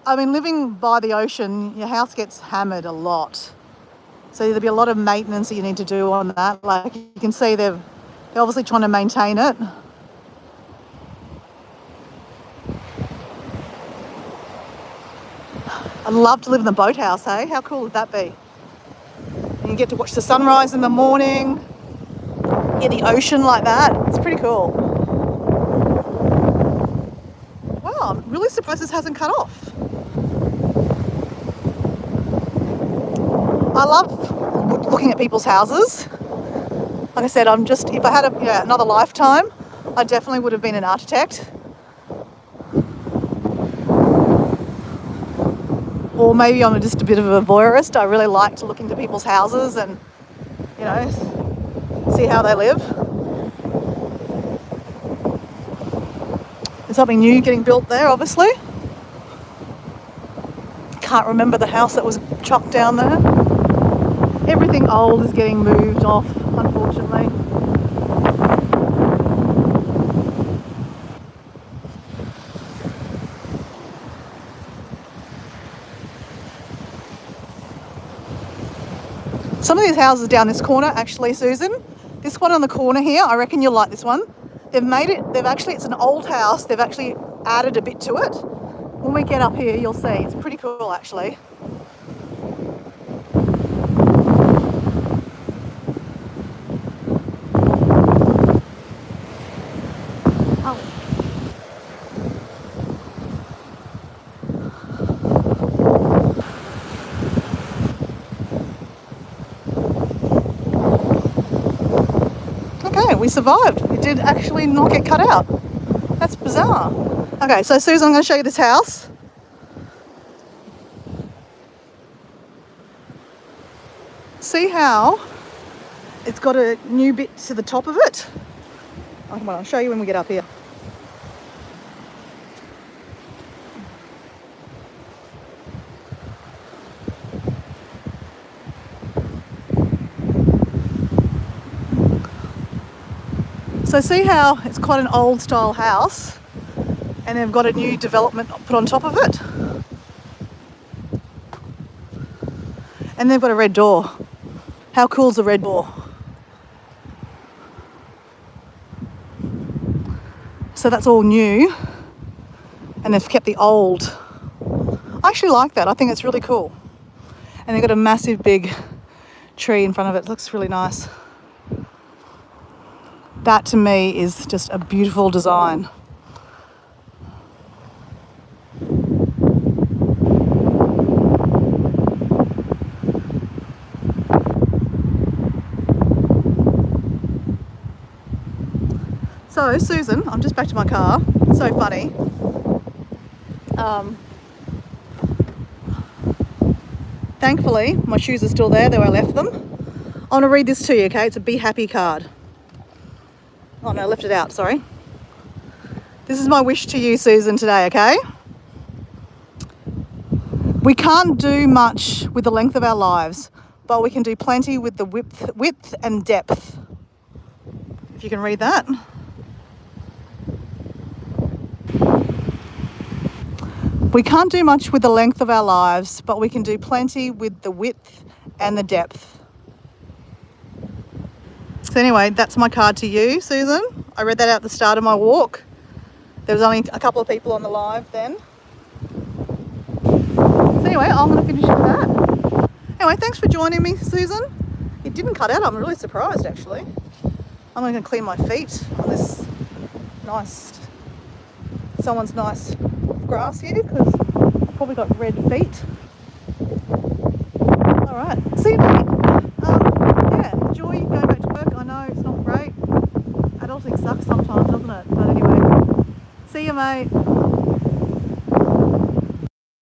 I mean, living by the ocean, your house gets hammered a lot. So there'll be a lot of maintenance that you need to do on that. Like, you can see they're obviously trying to maintain it. I'd love to live in the boathouse, hey? How cool would that be? And you get to watch the sunrise in the morning, hear the ocean like that. It's pretty cool. Wow, I'm really surprised this hasn't cut off. I love looking at people's houses. Like I said, if I had another lifetime, I definitely would have been an architect. Or maybe I'm just a bit of a voyeurist. I really like to look into people's houses and, see how they live. There's something new getting built there, obviously. Can't remember the house that was chucked down there. Everything old is getting moved off, unfortunately. Some of these houses down this corner, actually, Susan, this one on the corner here, I reckon you'll like this one. It's an old house, they've actually added a bit to it. When we get up here, you'll see, it's pretty cool, actually. We survived. It did actually not get cut out. That's bizarre. Okay, so Susan, I'm going to show you this house. See how it's got a new bit to the top of it? Oh, come on, I'll show you when we get up here. So see how it's quite an old style house and they've got a new development put on top of it? And they've got a red door. How cool is the red door? So that's all new and they've kept the old. I actually like that. I think it's really cool. And they've got a massive big tree in front of it. It looks really nice. That to me is just a beautiful design. So Susan, I'm just back to my car. It's so funny. Thankfully, my shoes are still there, where I left them. I want to read this to you, okay? It's a Be Happy card. Oh no, I left it out, sorry. This is my wish to you, Susan, today, okay? We can't do much with the length of our lives, but we can do plenty with the width and depth. If you can read that. We can't do much with the length of our lives, but we can do plenty with the width and the depth. So anyway, that's my card to you, Susan. I read that out at the start of my walk. There was only a couple of people on the live then. So anyway, I'm going to finish with that. Anyway, thanks for joining me, Susan. It didn't cut out. I'm really surprised, actually. I'm going to clean my feet on this someone's nice grass here, because I've probably got red feet. All right, see you mate. Yeah, enjoy going back to work. I know it's not great. Adulting sucks sometimes, doesn't it? But anyway, see you mate.